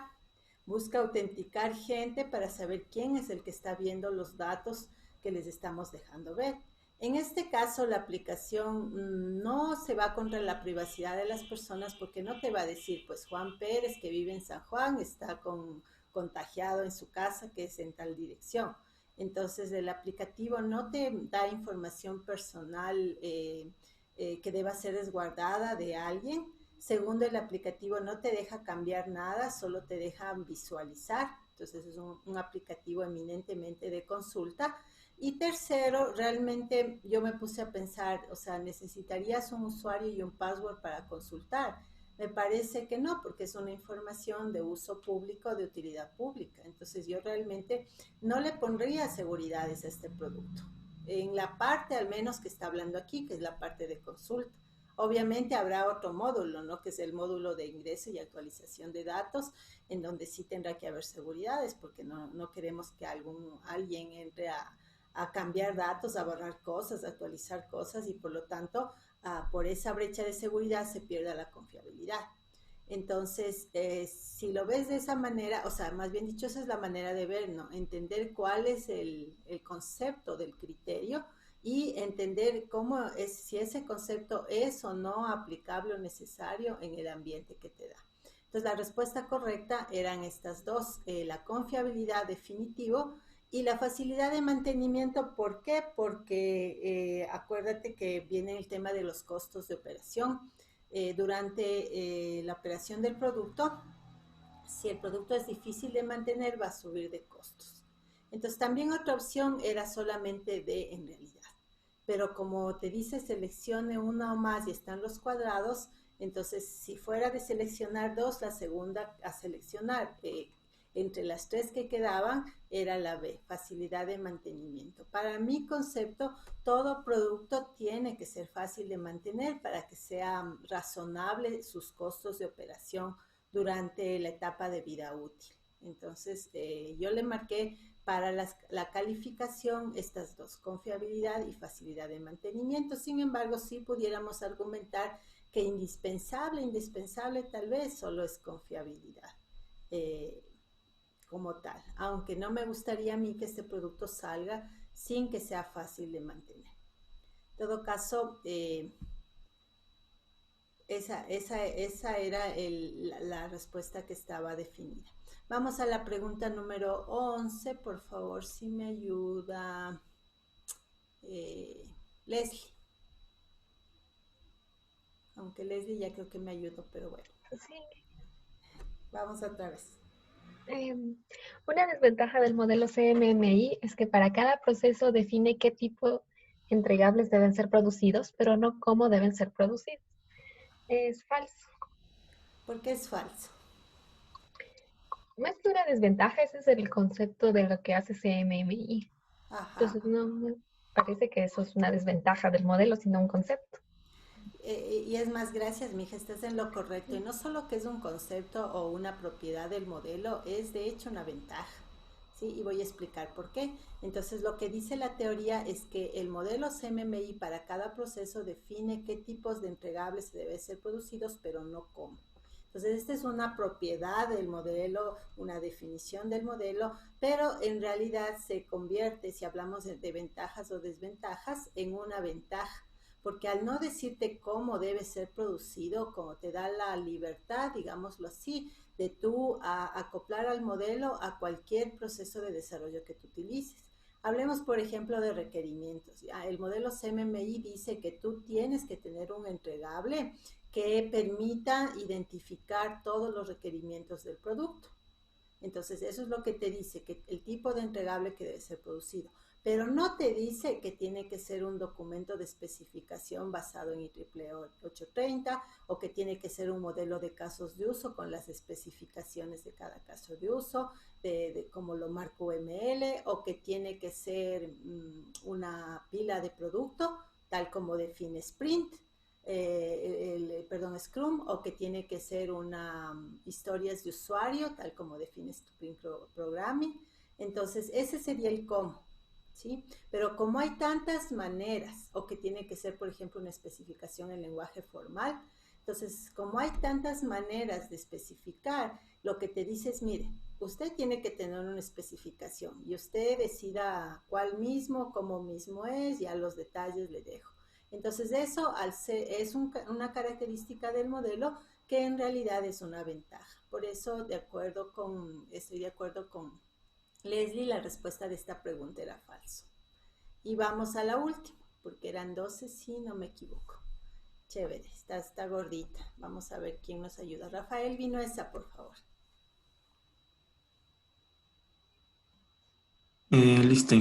Busca autenticar gente para saber quién es el que está viendo los datos que les estamos dejando ver. En este caso, la aplicación no se va contra la privacidad de las personas porque no te va a decir, pues Juan Pérez, que vive en San Juan, está contagiado en su casa, que es en tal dirección. Entonces, el aplicativo no te da información personal que deba ser resguardada de alguien. Segundo, el aplicativo no te deja cambiar nada, solo te deja visualizar. Entonces, es un aplicativo eminentemente de consulta. Y tercero, realmente yo me puse a pensar, o sea, necesitarías un usuario y un password para consultar, Me parece que no, porque es una información de uso público, de utilidad pública. Entonces yo realmente no le pondría seguridades a este producto. En la parte al menos que está hablando aquí, que es la parte de consulta. Obviamente habrá otro módulo, ¿no? Que es el módulo de ingreso y actualización de datos, en donde sí tendrá que haber seguridades, porque no queremos que alguien entre a cambiar datos, a borrar cosas, a actualizar cosas, y por lo tanto, por esa brecha de seguridad se pierda la confiabilidad. Entonces, si lo ves de esa manera, o sea, más bien dicho, esa es la manera de ver, ¿no? Entender cuál es el concepto del criterio y entender cómo es, si ese concepto es o no aplicable o necesario en el ambiente que te da. Entonces, la respuesta correcta eran estas dos, la confiabilidad definitivo y la facilidad de mantenimiento. ¿Por qué? Porque acuérdate que viene el tema de los costos de operación. Durante la operación del producto, si el producto es difícil de mantener, va a subir de costos. Entonces, también otra opción era solamente D en realidad. Pero como te dice, seleccione una o más y están los cuadrados, entonces si fuera de seleccionar dos, la segunda a seleccionar entre las tres que quedaban era la B, facilidad de mantenimiento. Para mi concepto, todo producto tiene que ser fácil de mantener para que sea razonable sus costos de operación durante la etapa de vida útil. Entonces, yo le marqué para la calificación estas dos, confiabilidad y facilidad de mantenimiento. Sin embargo, sí pudiéramos argumentar que indispensable tal vez solo es confiabilidad como tal, aunque no me gustaría a mí que este producto salga sin que sea fácil de mantener. En todo caso, esa era la respuesta que estaba definida. Vamos a la pregunta número 11, por favor, si me ayuda Leslie. Aunque Leslie ya creo que me ayudó, pero bueno. Sí. Vamos otra vez. Una desventaja del modelo CMMI es que para cada proceso define qué tipo de entregables deben ser producidos, pero no cómo deben ser producidos. Es falso. ¿Por qué es falso? Más que una desventaja, ese es el concepto de lo que hace CMMI. Ajá. Entonces no me parece que eso es una desventaja del modelo, sino un concepto. Y es más, gracias, mija, estás en lo correcto. Y no solo que es un concepto o una propiedad del modelo, es de hecho una ventaja, ¿sí? Y voy a explicar por qué. Entonces, lo que dice la teoría es que el modelo CMMI para cada proceso define qué tipos de entregables deben ser producidos, pero no cómo. Entonces, esta es una propiedad del modelo, una definición del modelo, pero en realidad se convierte, si hablamos de ventajas o desventajas, en una ventaja. Porque al no decirte cómo debe ser producido, como te da la libertad, digámoslo así, de tú acoplar al modelo a cualquier proceso de desarrollo que tú utilices. Hablemos, por ejemplo, de requerimientos. El modelo CMMI dice que tú tienes que tener un entregable que permita identificar todos los requerimientos del producto. Entonces, eso es lo que te dice, que el tipo de entregable que debe ser producido. Pero no te dice que tiene que ser un documento de especificación basado en IEEE 830 o que tiene que ser un modelo de casos de uso con las especificaciones de cada caso de uso, como lo marca UML, o que tiene que ser una pila de producto, tal como define Sprint, Scrum, o que tiene que ser una historias de usuario, tal como define Sprint Programming. Entonces, ese sería el cómo. ¿Sí? Pero como hay tantas maneras, o que tiene que ser, por ejemplo, una especificación en lenguaje formal, entonces, como hay tantas maneras de especificar, lo que te dice es, mire, usted tiene que tener una especificación y usted decida cuál mismo, cómo mismo es, ya los detalles le dejo. Entonces, eso es una característica del modelo que en realidad es una ventaja. Por eso, estoy de acuerdo con Leslie, la respuesta de esta pregunta era falso. Y vamos a la última, porque eran 12, si no me equivoco. Chévere, está gordita. Vamos a ver quién nos ayuda. Rafael Vinuesa, por favor. Listo.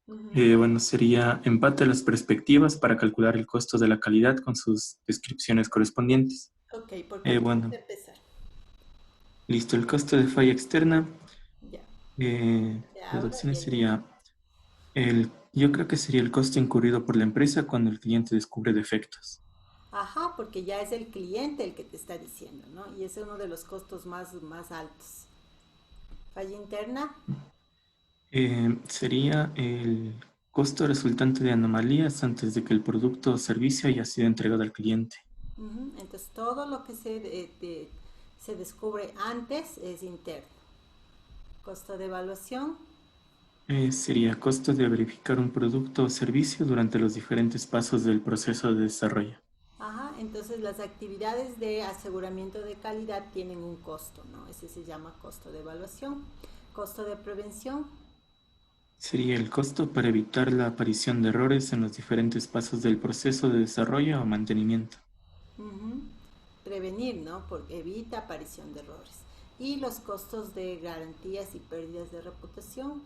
Bueno, sería empate las perspectivas para calcular el costo de la calidad con sus descripciones correspondientes. Ok, ¿por qué Bueno, empezar? listo. El costo de falla externa. Ya. Las opciones sería yo creo que sería el costo incurrido por la empresa cuando el cliente descubre defectos. Ajá, porque ya es el cliente el que te está diciendo, ¿no? Y ese es uno de los costos más altos. Falla interna. Sería el costo resultante de anomalías antes de que el producto o servicio haya sido entregado al cliente. Entonces, todo lo que se descubre antes es interno. Costo de evaluación. Sería costo de verificar un producto o servicio durante los diferentes pasos del proceso de desarrollo. Ajá, entonces las actividades de aseguramiento de calidad tienen un costo, ¿no? Ese se llama costo de evaluación. Costo de prevención. Sería el costo para evitar la aparición de errores en los diferentes pasos del proceso de desarrollo o mantenimiento. Prevenir, ¿no? Porque evita aparición de errores. Y los costos de garantías y pérdidas de reputación.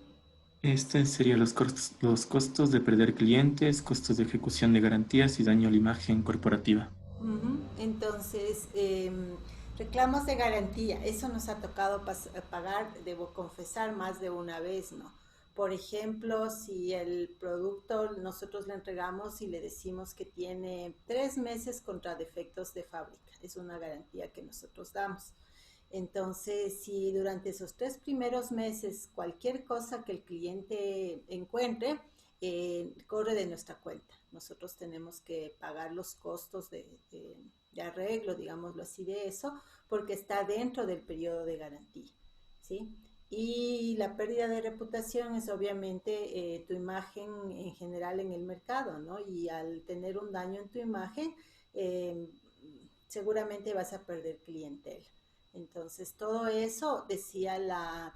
Este serían los costos de perder clientes, costos de ejecución de garantías y daño a la imagen corporativa. Entonces, reclamos de garantía, eso nos ha tocado pagar, debo confesar, más de una vez, ¿no? Por ejemplo, si el producto nosotros le entregamos y le decimos que tiene 3 meses contra defectos de fábrica, es una garantía que nosotros damos. Entonces, si durante esos 3 primeros meses cualquier cosa que el cliente encuentre, corre de nuestra cuenta. Nosotros tenemos que pagar los costos de arreglo, digámoslo así, de eso, porque está dentro del periodo de garantía, ¿sí? Y la pérdida de reputación es obviamente tu imagen en general en el mercado, ¿no? Y al tener un daño en tu imagen, seguramente vas a perder clientela. Entonces, todo eso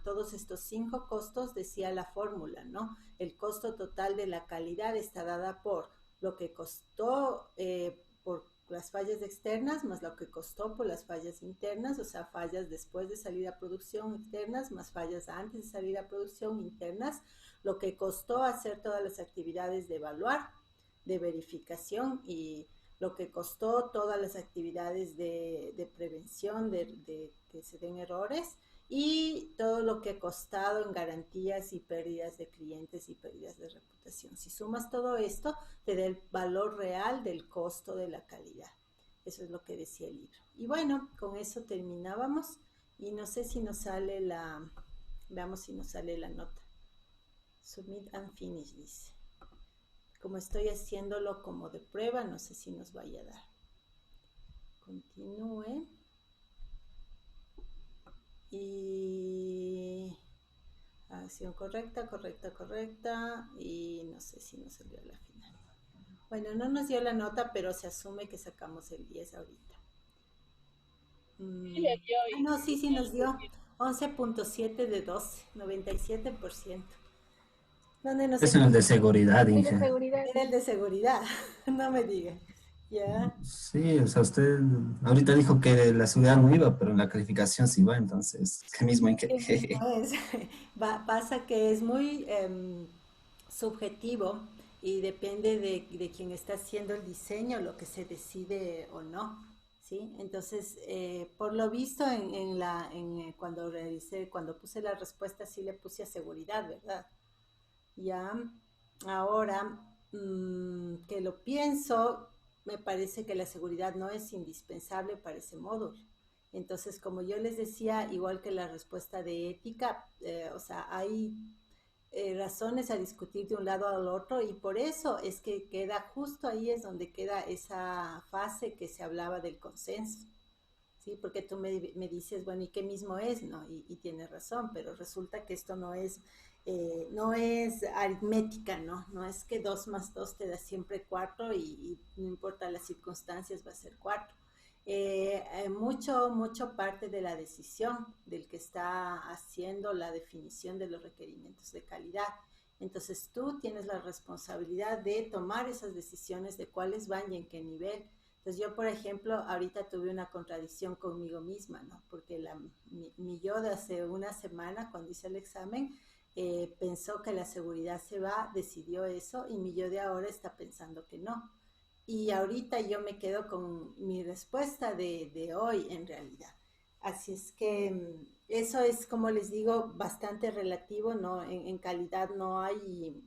todos estos 5 costos decía la fórmula, ¿no? El costo total de la calidad está dada por lo que costó por las fallas externas, más lo que costó por las fallas internas, o sea, fallas después de salir a producción externas, más fallas antes de salir a producción internas, lo que costó hacer todas las actividades de evaluar, de verificación y lo que costó todas las actividades de prevención de que se den errores y todo lo que ha costado en garantías y pérdidas de clientes y pérdidas de reputación. Si sumas todo esto, te da el valor real del costo de la calidad. Eso es lo que decía el libro. Y bueno, con eso terminábamos y no sé si nos sale veamos si nos sale la nota. Submit and finish, dice. Como estoy haciéndolo como de prueba, no sé si nos vaya a dar. Continúe. Y acción correcta. Y no sé si nos salió a la final. Bueno, no nos dio la nota, pero se asume que sacamos el 10 ahorita. No, sí nos dio. 11.7 de 12, 97%. ¿Dónde nos Es en el de seguridad, Inge. Era el de seguridad, no me digan. ¿Ya? Sí, o sea, usted ahorita dijo que la seguridad no iba, pero en la calificación sí va, entonces, ¿qué mismo Inge? Pasa que es muy subjetivo y depende de quien está haciendo el diseño lo que se decide o no, ¿sí? Entonces, por lo visto cuando puse la respuesta sí le puse a seguridad, ¿verdad? Ya, ahora que lo pienso, me parece que la seguridad no es indispensable para ese módulo. Entonces, como yo les decía, igual que la respuesta de ética, o sea, hay razones a discutir de un lado al otro y por eso es que queda justo ahí es donde queda esa fase que se hablaba del consenso. ¿Sí? Porque tú me dices, bueno, ¿y qué mismo es? ¿No? Y tienes razón, pero resulta que esto no es aritmética, ¿no? No es que 2 más 2 te da siempre 4 y no importa las circunstancias va a ser 4. Mucho parte de la decisión del que está haciendo la definición de los requerimientos de calidad. Entonces tú tienes la responsabilidad de tomar esas decisiones de cuáles van y en qué nivel. Entonces yo, por ejemplo, ahorita tuve una contradicción conmigo misma, ¿no? Porque mi yo de hace una semana, cuando hice el examen, pensó que la seguridad se va, decidió eso, y mi yo de ahora está pensando que no. y ahorita yo me quedo con mi respuesta de hoy en realidad. Así es que eso es, como les digo, bastante relativo, ¿no? En calidad no hay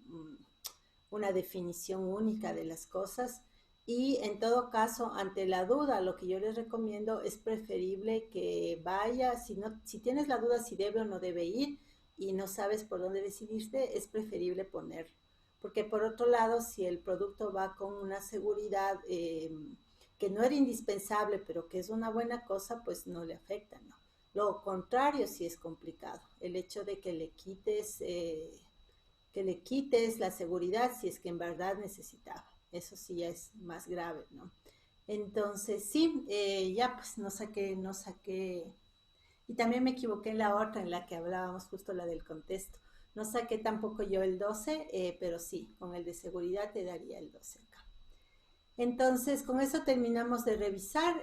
una definición única de las cosas. Y en todo caso, ante la duda, lo que yo les recomiendo es preferible que vaya, si tienes la duda si debe o no debe ir y no sabes por dónde decidirte, es preferible ponerlo. Porque por otro lado, si el producto va con una seguridad que no era indispensable, pero que es una buena cosa, pues no le afecta, ¿no? Lo contrario sí es complicado. El hecho de que le quites la seguridad si es que en verdad necesitaba. Eso sí ya es más grave, ¿no? Entonces, sí, ya pues no saqué. Y también me equivoqué en la otra, en la que hablábamos justo la del contexto. No saqué tampoco yo el 12, pero sí, con el de seguridad te daría el 12 acá. Entonces, con eso terminamos de revisar.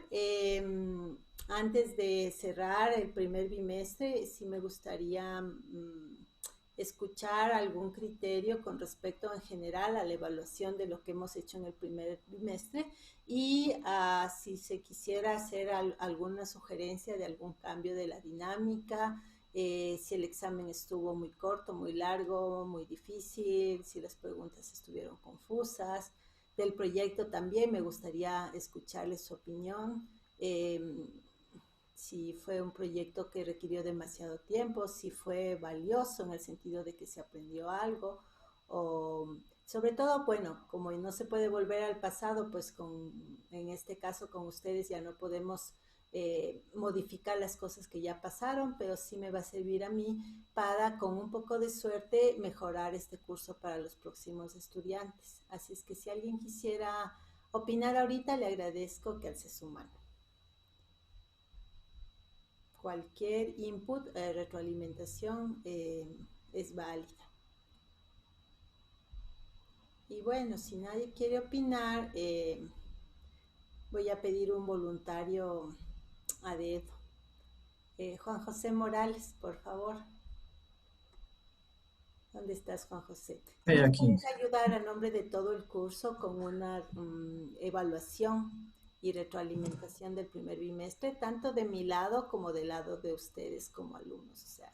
Antes de cerrar el primer bimestre, sí me gustaría escuchar algún criterio con respecto en general a la evaluación de lo que hemos hecho en el primer bimestre y si se quisiera hacer alguna sugerencia de algún cambio de la dinámica, si el examen estuvo muy corto, muy largo, muy difícil, si las preguntas estuvieron confusas. Del proyecto también me gustaría escucharles su opinión. Si fue un proyecto que requirió demasiado tiempo, si fue valioso en el sentido de que se aprendió algo, o sobre todo, bueno, como no se puede volver al pasado, pues en este caso con ustedes ya no podemos modificar las cosas que ya pasaron, pero sí me va a servir a mí para, con un poco de suerte, mejorar este curso para los próximos estudiantes. Así es que si alguien quisiera opinar ahorita, le agradezco que alce su mano. Cualquier input, retroalimentación es válida. Y bueno, si nadie quiere opinar, voy a pedir un voluntario a dedo. Juan José Morales, por favor. ¿Dónde estás, Juan José? Aquí. ¿Puedes ayudar a nombre de todo el curso con una evaluación y retroalimentación del primer bimestre, tanto de mi lado como del lado de ustedes como alumnos? O sea,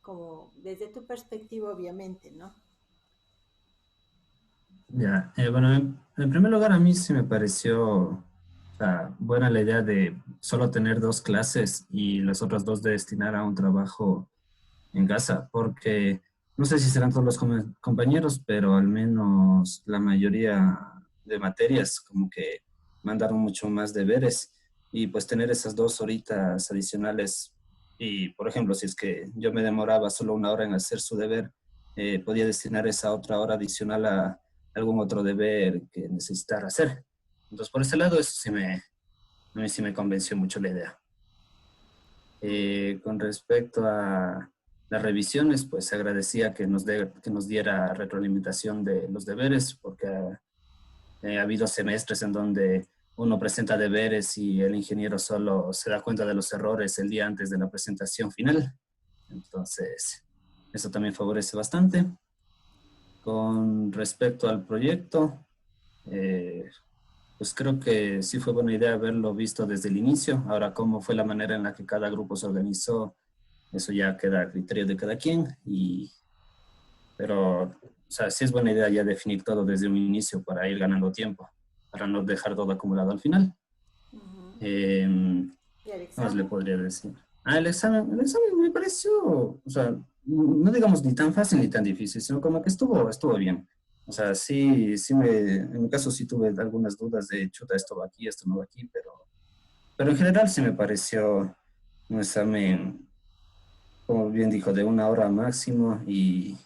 como desde tu perspectiva, obviamente, ¿no? Ya, bueno, en primer lugar a mí sí me pareció buena la idea de solo tener 2 clases y las otras 2 de destinar a un trabajo en casa, porque no sé si serán todos los compañeros, pero al menos la mayoría de materias como que mandaron mucho más deberes y pues tener esas 2 horitas adicionales y, por ejemplo, si es que yo me demoraba solo 1 hora en hacer su deber, podía destinar esa otra hora adicional a algún otro deber que necesitara hacer. Entonces, por ese lado, eso sí a mí sí me convenció mucho la idea. Con respecto a las revisiones, pues agradecía que nos diera retroalimentación de los deberes, porque ha habido semestres en donde uno presenta deberes y el ingeniero solo se da cuenta de los errores el día antes de la presentación final. Entonces, eso también favorece bastante. Con respecto al proyecto, pues creo que sí fue buena idea haberlo visto desde el inicio. Ahora, cómo fue la manera en la que cada grupo se organizó, eso ya queda a criterio de cada quien. Pero, o sea, sí es buena idea ya definir todo desde un inicio para ir ganando tiempo, para no dejar todo acumulado al final. ¿Qué más le podría decir? El examen me pareció, o sea, no digamos ni tan fácil ni tan difícil, sino como que estuvo bien. O sea, en mi caso sí tuve algunas dudas de, chuta, esto va aquí, esto no va aquí, pero en general sí me pareció un examen, como bien dijo, de 1 hora máximo y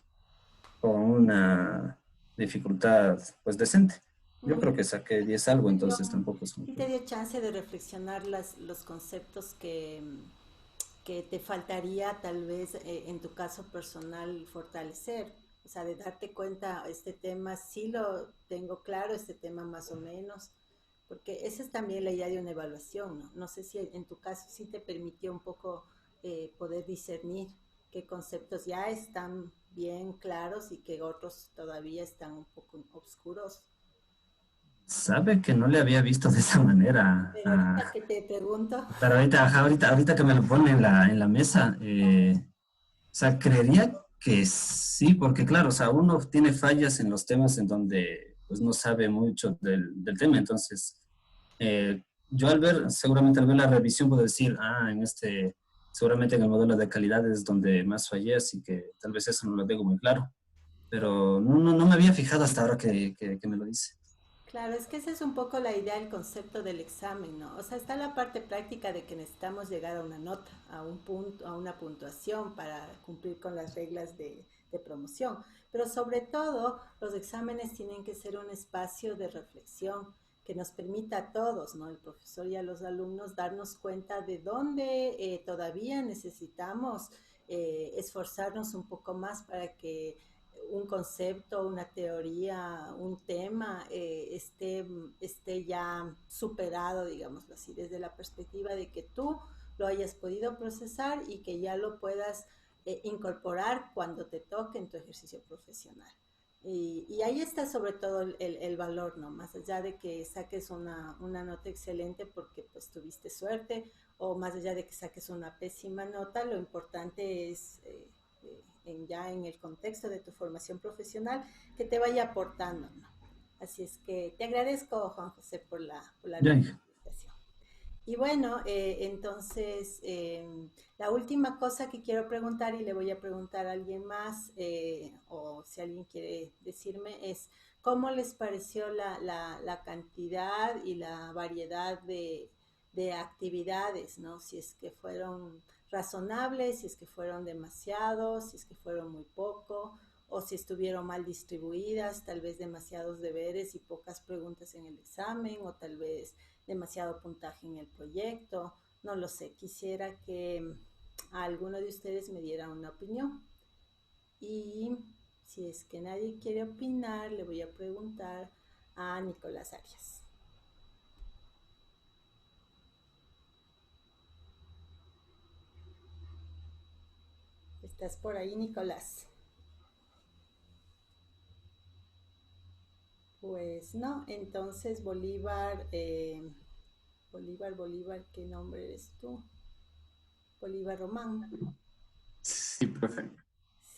con una dificultad, pues, decente. Yo creo que saqué 10 algo, entonces tampoco es ¿Y te dio chance de reflexionar los conceptos que te faltaría tal vez en tu caso personal fortalecer? O sea, de darte cuenta, este tema sí lo tengo claro, este tema más o menos, porque esa es también la idea de una evaluación, ¿no? No sé si en tu caso sí te permitió un poco poder discernir qué conceptos ya están bien claros y que otros todavía están un poco oscuros. Sabe que no le había visto de esa manera. Pero ahorita que te pregunto. Pero ahorita que me lo pone en la mesa, o sea, creería que sí, porque claro, o sea, uno tiene fallas en los temas en donde pues no sabe mucho del tema, entonces yo seguramente al ver la revisión puedo decir, seguramente en el modelo de calidad es donde más fallé, así que tal vez eso no lo tengo muy claro, pero no me había fijado hasta ahora que me lo dice. Claro, es que esa es un poco la idea, el concepto del examen, ¿no? O sea, está la parte práctica de que necesitamos llegar a una nota, a un punto, a una puntuación para cumplir con las reglas de promoción. Pero sobre todo, los exámenes tienen que ser un espacio de reflexión que nos permita a todos, ¿no? El profesor y a los alumnos darnos cuenta de dónde todavía necesitamos esforzarnos un poco más para que un concepto, una teoría, un tema esté ya superado, digámoslo así, desde la perspectiva de que tú lo hayas podido procesar y que ya lo puedas incorporar cuando te toque en tu ejercicio profesional. Y ahí está sobre todo el valor, ¿no? Más allá de que saques una nota excelente porque pues tuviste suerte, o más allá de que saques una pésima nota, lo importante es ya en el contexto de tu formación profesional que te vaya aportando, ¿no? Así es que te agradezco, Juan José, por la invitación. Y bueno, entonces, la última cosa que quiero preguntar, y le voy a preguntar a alguien más, o si alguien quiere decirme, es ¿cómo les pareció la cantidad y la variedad de actividades, ¿no? Si es que fueron razonables, si es que fueron demasiados, si es que fueron muy poco, o si estuvieron mal distribuidas, tal vez demasiados deberes y pocas preguntas en el examen, o tal vez demasiado puntaje en el proyecto, no lo sé. Quisiera que a alguno de ustedes me diera una opinión. Y si es que nadie quiere opinar, le voy a preguntar a Nicolás Arias. ¿Estás por ahí, Nicolás? Pues no, entonces Bolívar, Bolívar, ¿qué nombre eres tú? Bolívar Román. Sí, profe.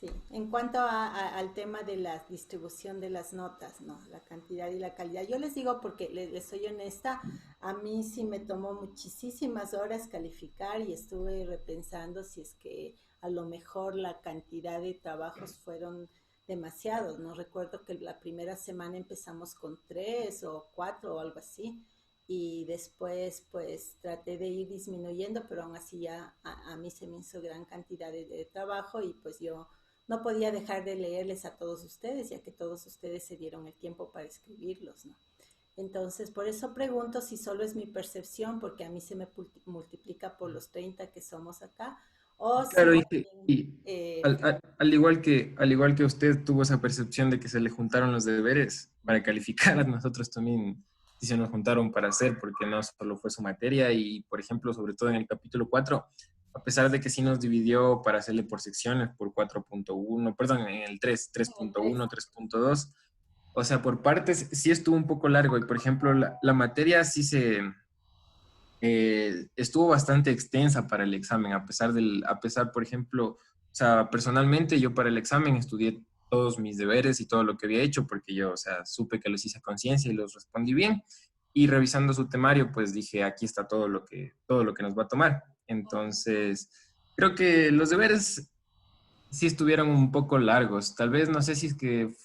Sí, en cuanto al tema de la distribución de las notas, ¿no? La cantidad y la calidad. Yo les digo porque les soy honesta, a mí sí me tomó muchísimas horas calificar y estuve repensando si es que a lo mejor la cantidad de trabajos fueron demasiados, ¿no? Recuerdo que la primera semana empezamos con 3 o 4 o algo así, y después pues traté de ir disminuyendo, pero aún así ya a mí se me hizo gran cantidad de trabajo y pues yo no podía dejar de leerles a todos ustedes, ya que todos ustedes se dieron el tiempo para escribirlos, ¿no? Entonces, por eso pregunto si solo es mi percepción, porque a mí se me multiplica por los 30 que somos acá, o claro, si al igual que usted tuvo esa percepción de que se le juntaron los deberes para calificar, a nosotros también sí se nos juntaron para hacer, porque no solo fue su materia, y por ejemplo, sobre todo en el capítulo 4, a pesar de que sí nos dividió para hacerle por secciones, por 4.1, perdón, en el 3.1, 3.2, o sea, por partes sí estuvo un poco largo, y por ejemplo, la materia sí estuvo bastante extensa para el examen, a pesar, por ejemplo, o sea, personalmente yo para el examen estudié todos mis deberes y todo lo que había hecho, porque yo, o sea, supe que los hice a conciencia y los respondí bien, y revisando su temario, pues dije, aquí está todo lo que nos va a tomar. Entonces, creo que los deberes sí estuvieron un poco largos. Tal vez, no sé si es que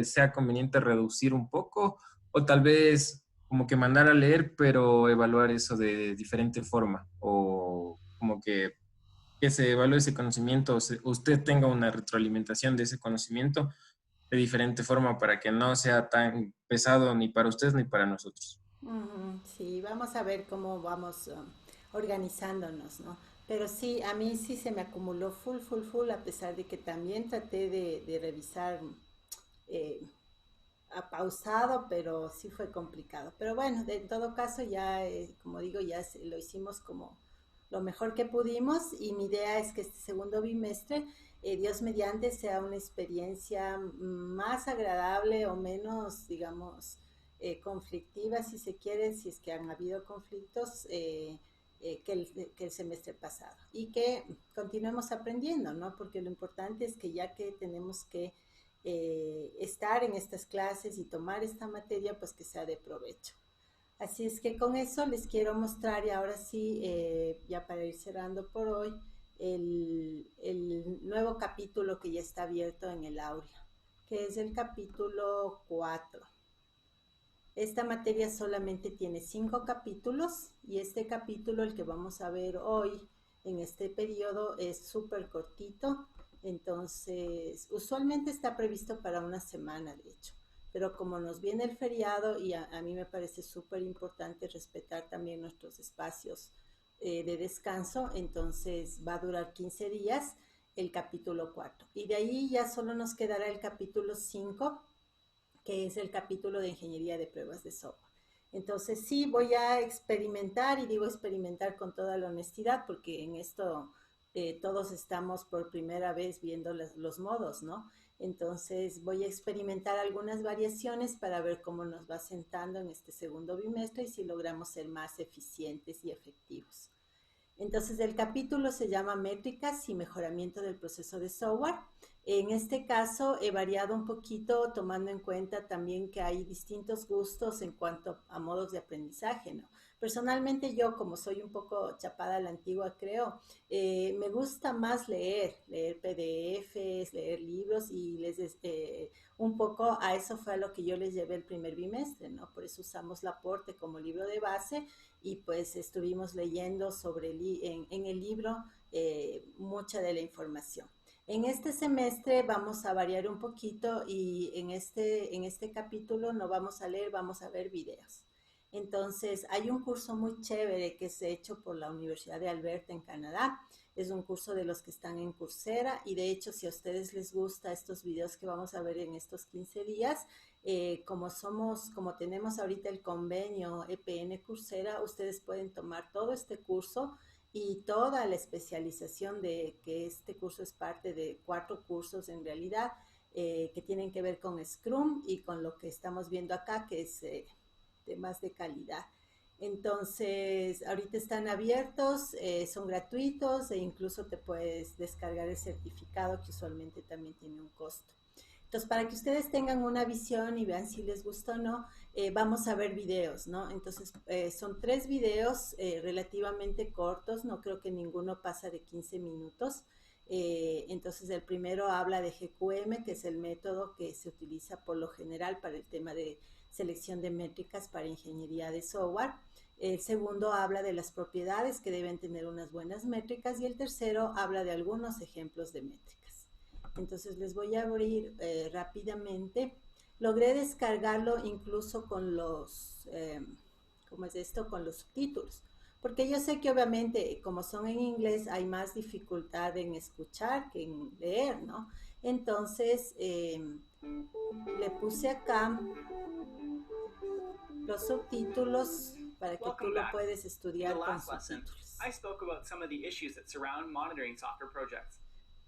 sea conveniente reducir un poco, o tal vez como que mandar a leer, pero evaluar eso de diferente forma, o como que se evalúe ese conocimiento, usted tenga una retroalimentación de ese conocimiento de diferente forma para que no sea tan pesado ni para ustedes ni para nosotros. Sí, vamos a ver cómo vamos organizándonos, ¿no? Pero sí, a mí sí se me acumuló full, a pesar de que también traté de revisar pausado, pero sí fue complicado. Pero bueno, en todo caso ya, como digo, ya lo hicimos como lo mejor que pudimos, y mi idea es que este segundo bimestre, Dios mediante, sea una experiencia más agradable o menos, digamos, conflictiva, si se quiere, si es que han habido conflictos, que el semestre pasado. Y que continuemos aprendiendo, ¿no? Porque lo importante es que ya que tenemos que estar en estas clases y tomar esta materia, pues que sea de provecho. Así es que con eso les quiero mostrar, y ahora sí, ya para ir cerrando por hoy, el nuevo capítulo que ya está abierto en el Aurea, que es el capítulo 4. Esta materia solamente tiene 5 capítulos y este capítulo, el que vamos a ver hoy en este periodo, es súper cortito. Entonces, usualmente está previsto para una semana, de hecho. Pero como nos viene el feriado y a mí me parece súper importante respetar también nuestros espacios de descanso, entonces va a durar 15 días el capítulo 4. Y de ahí ya solo nos quedará el capítulo 5, que es el capítulo de ingeniería de pruebas de software. Entonces sí, voy a experimentar, y digo experimentar con toda la honestidad, porque en esto todos estamos por primera vez viendo los modos, ¿no? Entonces voy a experimentar algunas variaciones para ver cómo nos va sentando en este segundo bimestre y si logramos ser más eficientes y efectivos. Entonces el capítulo se llama Métricas y mejoramiento del proceso de software. En este caso he variado un poquito, tomando en cuenta también que hay distintos gustos en cuanto a modos de aprendizaje, ¿no? Personalmente yo, como soy un poco chapada a la antigua, creo, me gusta más leer PDFs, leer libros, y un poco a eso fue a lo que yo les llevé el primer bimestre, ¿no? Por eso usamos Laporte como libro de base, y pues estuvimos leyendo sobre en el libro mucha de la información. En este semestre vamos a variar un poquito, y en este capítulo no vamos a leer, vamos a ver videos. Entonces, hay un curso muy chévere que es hecho por la Universidad de Alberta en Canadá. Es un curso de los que están en Coursera, y de hecho, si a ustedes les gusta estos videos que vamos a ver en estos 15 días, como tenemos ahorita el convenio EPN Coursera, ustedes pueden tomar todo este curso y toda la especialización, de que este curso es parte de 4 cursos en realidad, que tienen que ver con Scrum y con lo que estamos viendo acá, que es temas de calidad. Entonces, ahorita están abiertos, son gratuitos, e incluso te puedes descargar el certificado, que usualmente también tiene un costo. Entonces, para que ustedes tengan una visión y vean si les gusta o no, vamos a ver videos, ¿no? Entonces, son 3 videos relativamente cortos, no creo que ninguno pasa de 15 minutos. Entonces, el primero habla de GQM, que es el método que se utiliza por lo general para el tema de selección de métricas para ingeniería de software. El segundo habla de las propiedades que deben tener unas buenas métricas, y el tercero habla de algunos ejemplos de métricas. Entonces les voy a abrir rápidamente. Logré descargarlo incluso con los, ¿cómo es esto? Con los subtítulos. Porque yo sé que obviamente, como son en inglés, hay más dificultad en escuchar que en leer, ¿no? Entonces, le puse acá los subtítulos para que tú lo puedes estudiar con subtítulos.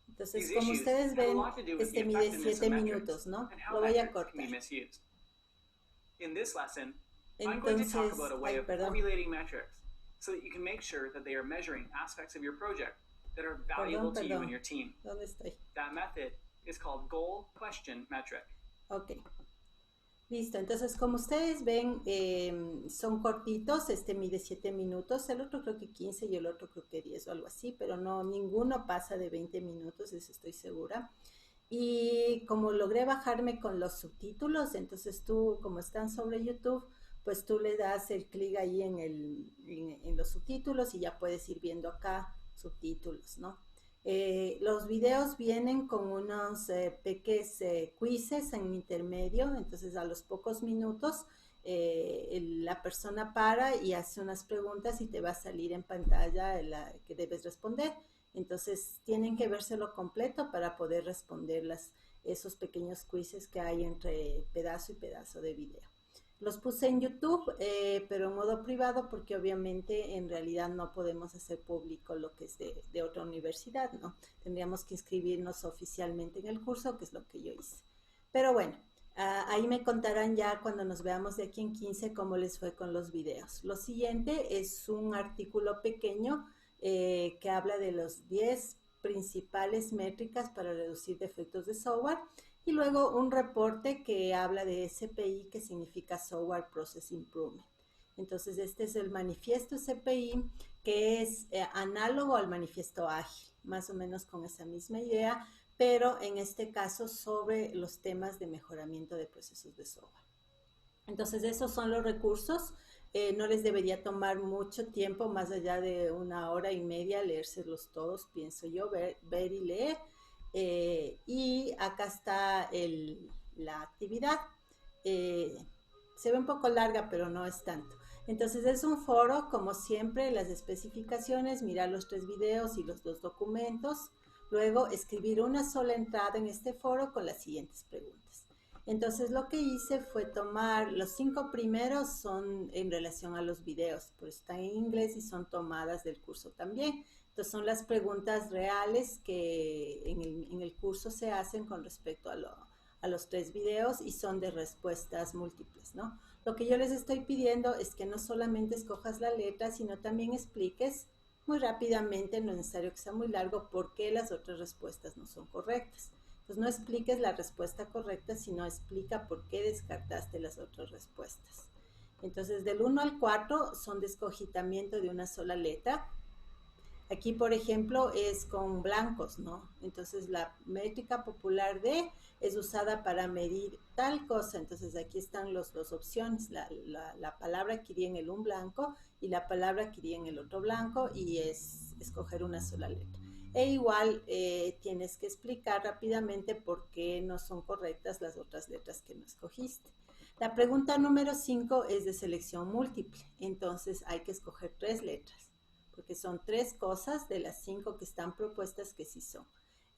Entonces, como ustedes ven, este mide 7 minutos, ¿no? Lo voy a cortar. Entonces, ay, perdón. So that you can make sure that they are measuring aspects of your project that are valuable to you and your team. ¿Dónde estoy? That method is called goal question metric. Ok. Listo. Entonces, como ustedes ven, son cortitos. Este mide 7 minutos, el otro creo que 15 y el otro creo que 10 o algo así, pero no, ninguno pasa de 20 minutos, eso estoy segura. Y como logré bajarme con los subtítulos, entonces tú, como están sobre YouTube, pues tú le das el clic ahí en los subtítulos y ya puedes ir viendo acá subtítulos, ¿no? Los videos vienen con unos pequeños quizzes en intermedio, entonces a los pocos minutos la persona para y hace unas preguntas y te va a salir en pantalla que debes responder. Entonces tienen que vérselo completo para poder responder esos pequeños quizzes que hay entre pedazo y pedazo de video. Los puse en YouTube, pero en modo privado, porque obviamente en realidad no podemos hacer público lo que es de otra universidad, ¿no? Tendríamos que inscribirnos oficialmente en el curso, que es lo que yo hice. Pero bueno, ahí me contarán ya cuando nos veamos de aquí en 15 cómo les fue con los videos. Lo siguiente es un artículo pequeño que habla de los 10 principales métricas para reducir defectos de software y luego un reporte que habla de SPI, que significa Software Process Improvement. Entonces, este es el manifiesto SPI, que es análogo al manifiesto ágil, más o menos con esa misma idea, pero en este caso sobre los temas de mejoramiento de procesos de software. Entonces, esos son los recursos. No les debería tomar mucho tiempo, más allá de 1 hora y media, leérselos todos, pienso yo, ver y leer. Y acá está la actividad. Se ve un poco larga, pero no es tanto. Entonces es un foro, como siempre, las especificaciones, mirar los 3 videos y los 2 documentos, luego escribir una sola entrada en este foro con las siguientes preguntas. Entonces lo que hice fue tomar, los 5 primeros son en relación a los videos, pues están en inglés y son tomadas del curso también. Entonces son las preguntas reales que en el curso se hacen con respecto a los 3 videos y son de respuestas múltiples, ¿no? Lo que yo les estoy pidiendo es que no solamente escojas la letra, sino también expliques muy rápidamente, no es necesario que sea muy largo, por qué las otras respuestas no son correctas. Pues no expliques la respuesta correcta, sino explica por qué descartaste las otras respuestas. Entonces, del 1 al 4 son de escogitamiento de una sola letra. Aquí, por ejemplo, es con blancos, ¿no? Entonces, la métrica popular D es usada para medir tal cosa. Entonces, aquí están las 2 opciones. La palabra que iría en el un blanco y la palabra que iría en el otro blanco, y es escoger una sola letra. E igual tienes que explicar rápidamente por qué no son correctas las otras letras que no escogiste. La pregunta número 5 es de selección múltiple. Entonces, hay que escoger 3 letras, porque son 3 cosas de las 5 que están propuestas que sí son.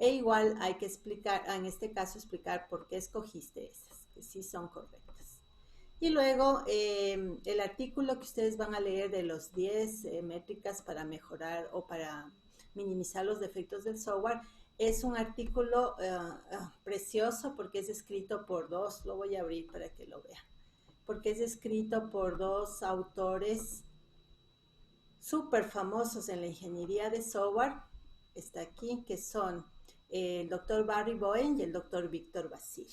E igual hay que explicar, en este caso, explicar por qué escogiste esas, que sí son correctas. Y luego, el artículo que ustedes van a leer de los 10 métricas para mejorar o para minimizar los defectos del software, es un artículo precioso porque es escrito por 2, lo voy a abrir para que lo vean, porque es escrito por 2 autores súper famosos en la ingeniería de software, está aquí, que son el doctor Barry Boehm y el doctor Víctor Basile.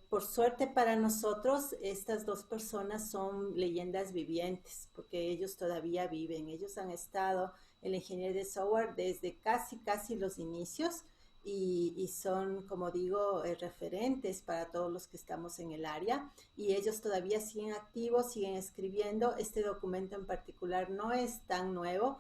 Por suerte para nosotros, estas 2 personas son leyendas vivientes, porque ellos todavía viven. Ellos han estado en la ingeniería de software desde casi los inicios y son, como digo, referentes para todos los que estamos en el área, y ellos todavía siguen activos, siguen escribiendo. Este documento en particular no es tan nuevo,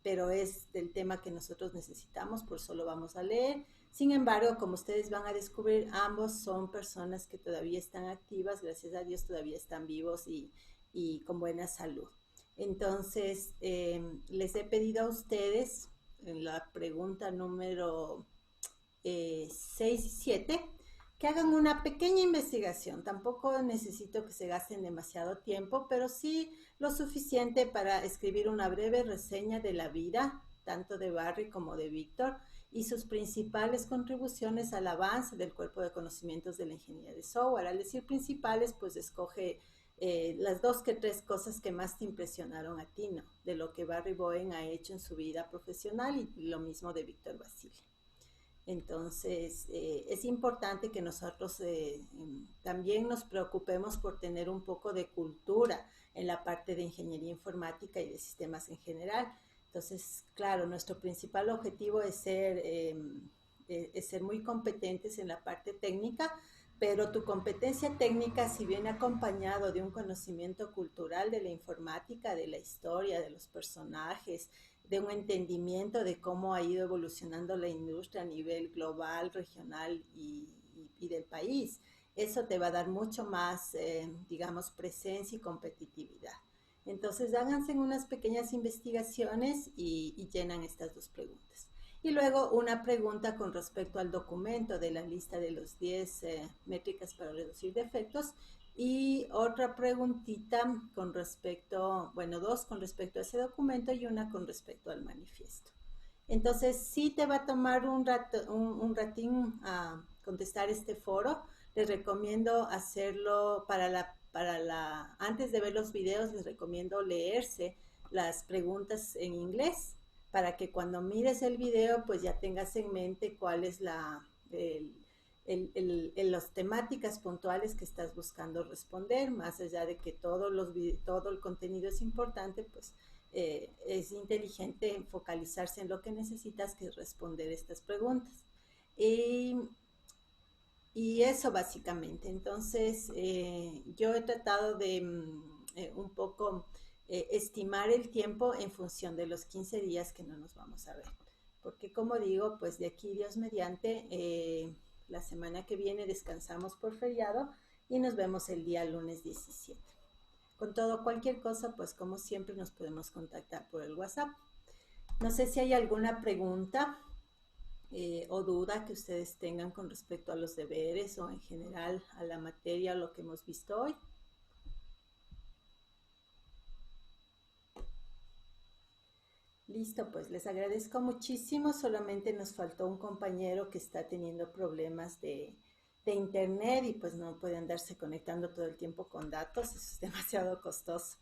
pero es del tema que nosotros necesitamos, por eso lo vamos a leer. Sin embargo, como ustedes van a descubrir, ambos son personas que todavía están activas, gracias a Dios todavía están vivos y con buena salud. Entonces, les he pedido a ustedes, en la pregunta número 6 y 7, que hagan una pequeña investigación. Tampoco necesito que se gasten demasiado tiempo, pero sí lo suficiente para escribir una breve reseña de la vida, tanto de Barry como de Víctor, y sus principales contribuciones al avance del cuerpo de conocimientos de la ingeniería de software. Al decir principales, pues escoge las 2 que 3 cosas que más te impresionaron a ti, ¿no? De lo que Barry Boehm ha hecho en su vida profesional, y lo mismo de Víctor Basile. Entonces, es importante que nosotros también nos preocupemos por tener un poco de cultura en la parte de ingeniería informática y de sistemas en general. Entonces, claro, nuestro principal objetivo es ser muy competentes en la parte técnica, pero tu competencia técnica, si viene acompañado de un conocimiento cultural de la informática, de la historia, de los personajes, de un entendimiento de cómo ha ido evolucionando la industria a nivel global, regional y del país, eso te va a dar mucho más, digamos, presencia y competitividad. Entonces, háganse unas pequeñas investigaciones y llenan estas 2 preguntas. Y luego una pregunta con respecto al documento de la lista de los 10 métricas para reducir defectos, y otra preguntita con respecto, bueno, 2 con respecto a ese documento y una con respecto al manifiesto. Entonces, sí te va a tomar un ratín contestar este foro, les recomiendo hacerlo antes de ver los videos, les recomiendo leerse las preguntas en inglés para que cuando mires el video pues ya tengas en mente cuál es las temáticas puntuales que estás buscando responder, más allá de que todo el contenido es importante, pues es inteligente focalizarse en lo que necesitas, que es responder estas preguntas. Y eso básicamente. Entonces, yo he tratado de un poco estimar el tiempo en función de los 15 días que no nos vamos a ver. Porque como digo, pues de aquí Dios mediante, la semana que viene descansamos por feriado y nos vemos el día lunes 17. Con todo, cualquier cosa, pues como siempre nos podemos contactar por el WhatsApp. No sé si hay alguna pregunta o duda que ustedes tengan con respecto a los deberes o en general a la materia o lo que hemos visto hoy. Listo, pues les agradezco muchísimo. Solamente nos faltó un compañero que está teniendo problemas de internet y pues no puede andarse conectando todo el tiempo con datos, eso es demasiado costoso.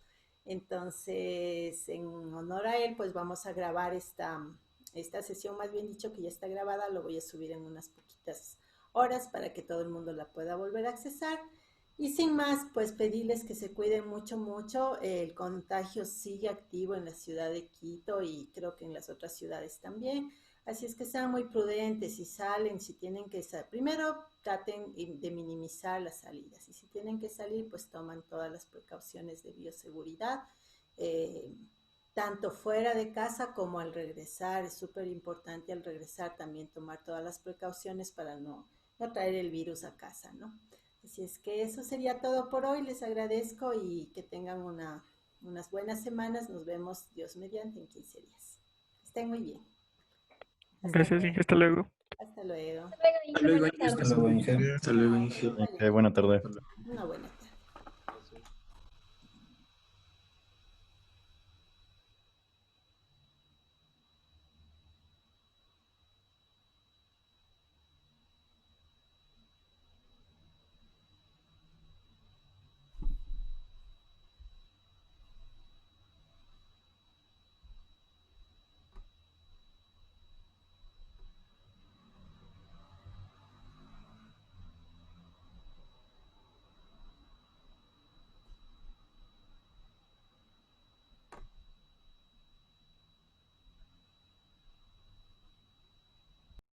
Entonces, en honor a él, pues vamos a grabar esta sesión, más bien dicho que ya está grabada, lo voy a subir en unas poquitas horas para que todo el mundo la pueda volver a accesar. Y sin más, pues pedirles que se cuiden mucho, mucho. El contagio sigue activo en la ciudad de Quito y creo que en las otras ciudades también. Así es que sean muy prudentes si salen, si tienen que salir. Primero, traten de minimizar las salidas. Y si tienen que salir, pues toman todas las precauciones de bioseguridad. Tanto fuera de casa como al regresar. Es súper importante al regresar también tomar todas las precauciones para no traer el virus a casa, ¿no? Así es que eso sería todo por hoy. Les agradezco y que tengan unas buenas semanas. Nos vemos, Dios mediante, en 15 días. Estén muy bien. Gracias, Inge. Hasta luego. Hasta luego. Hasta luego, Inge. Hasta luego, Inge. Hasta luego, Inge. Buena tarde. Una buena tarde.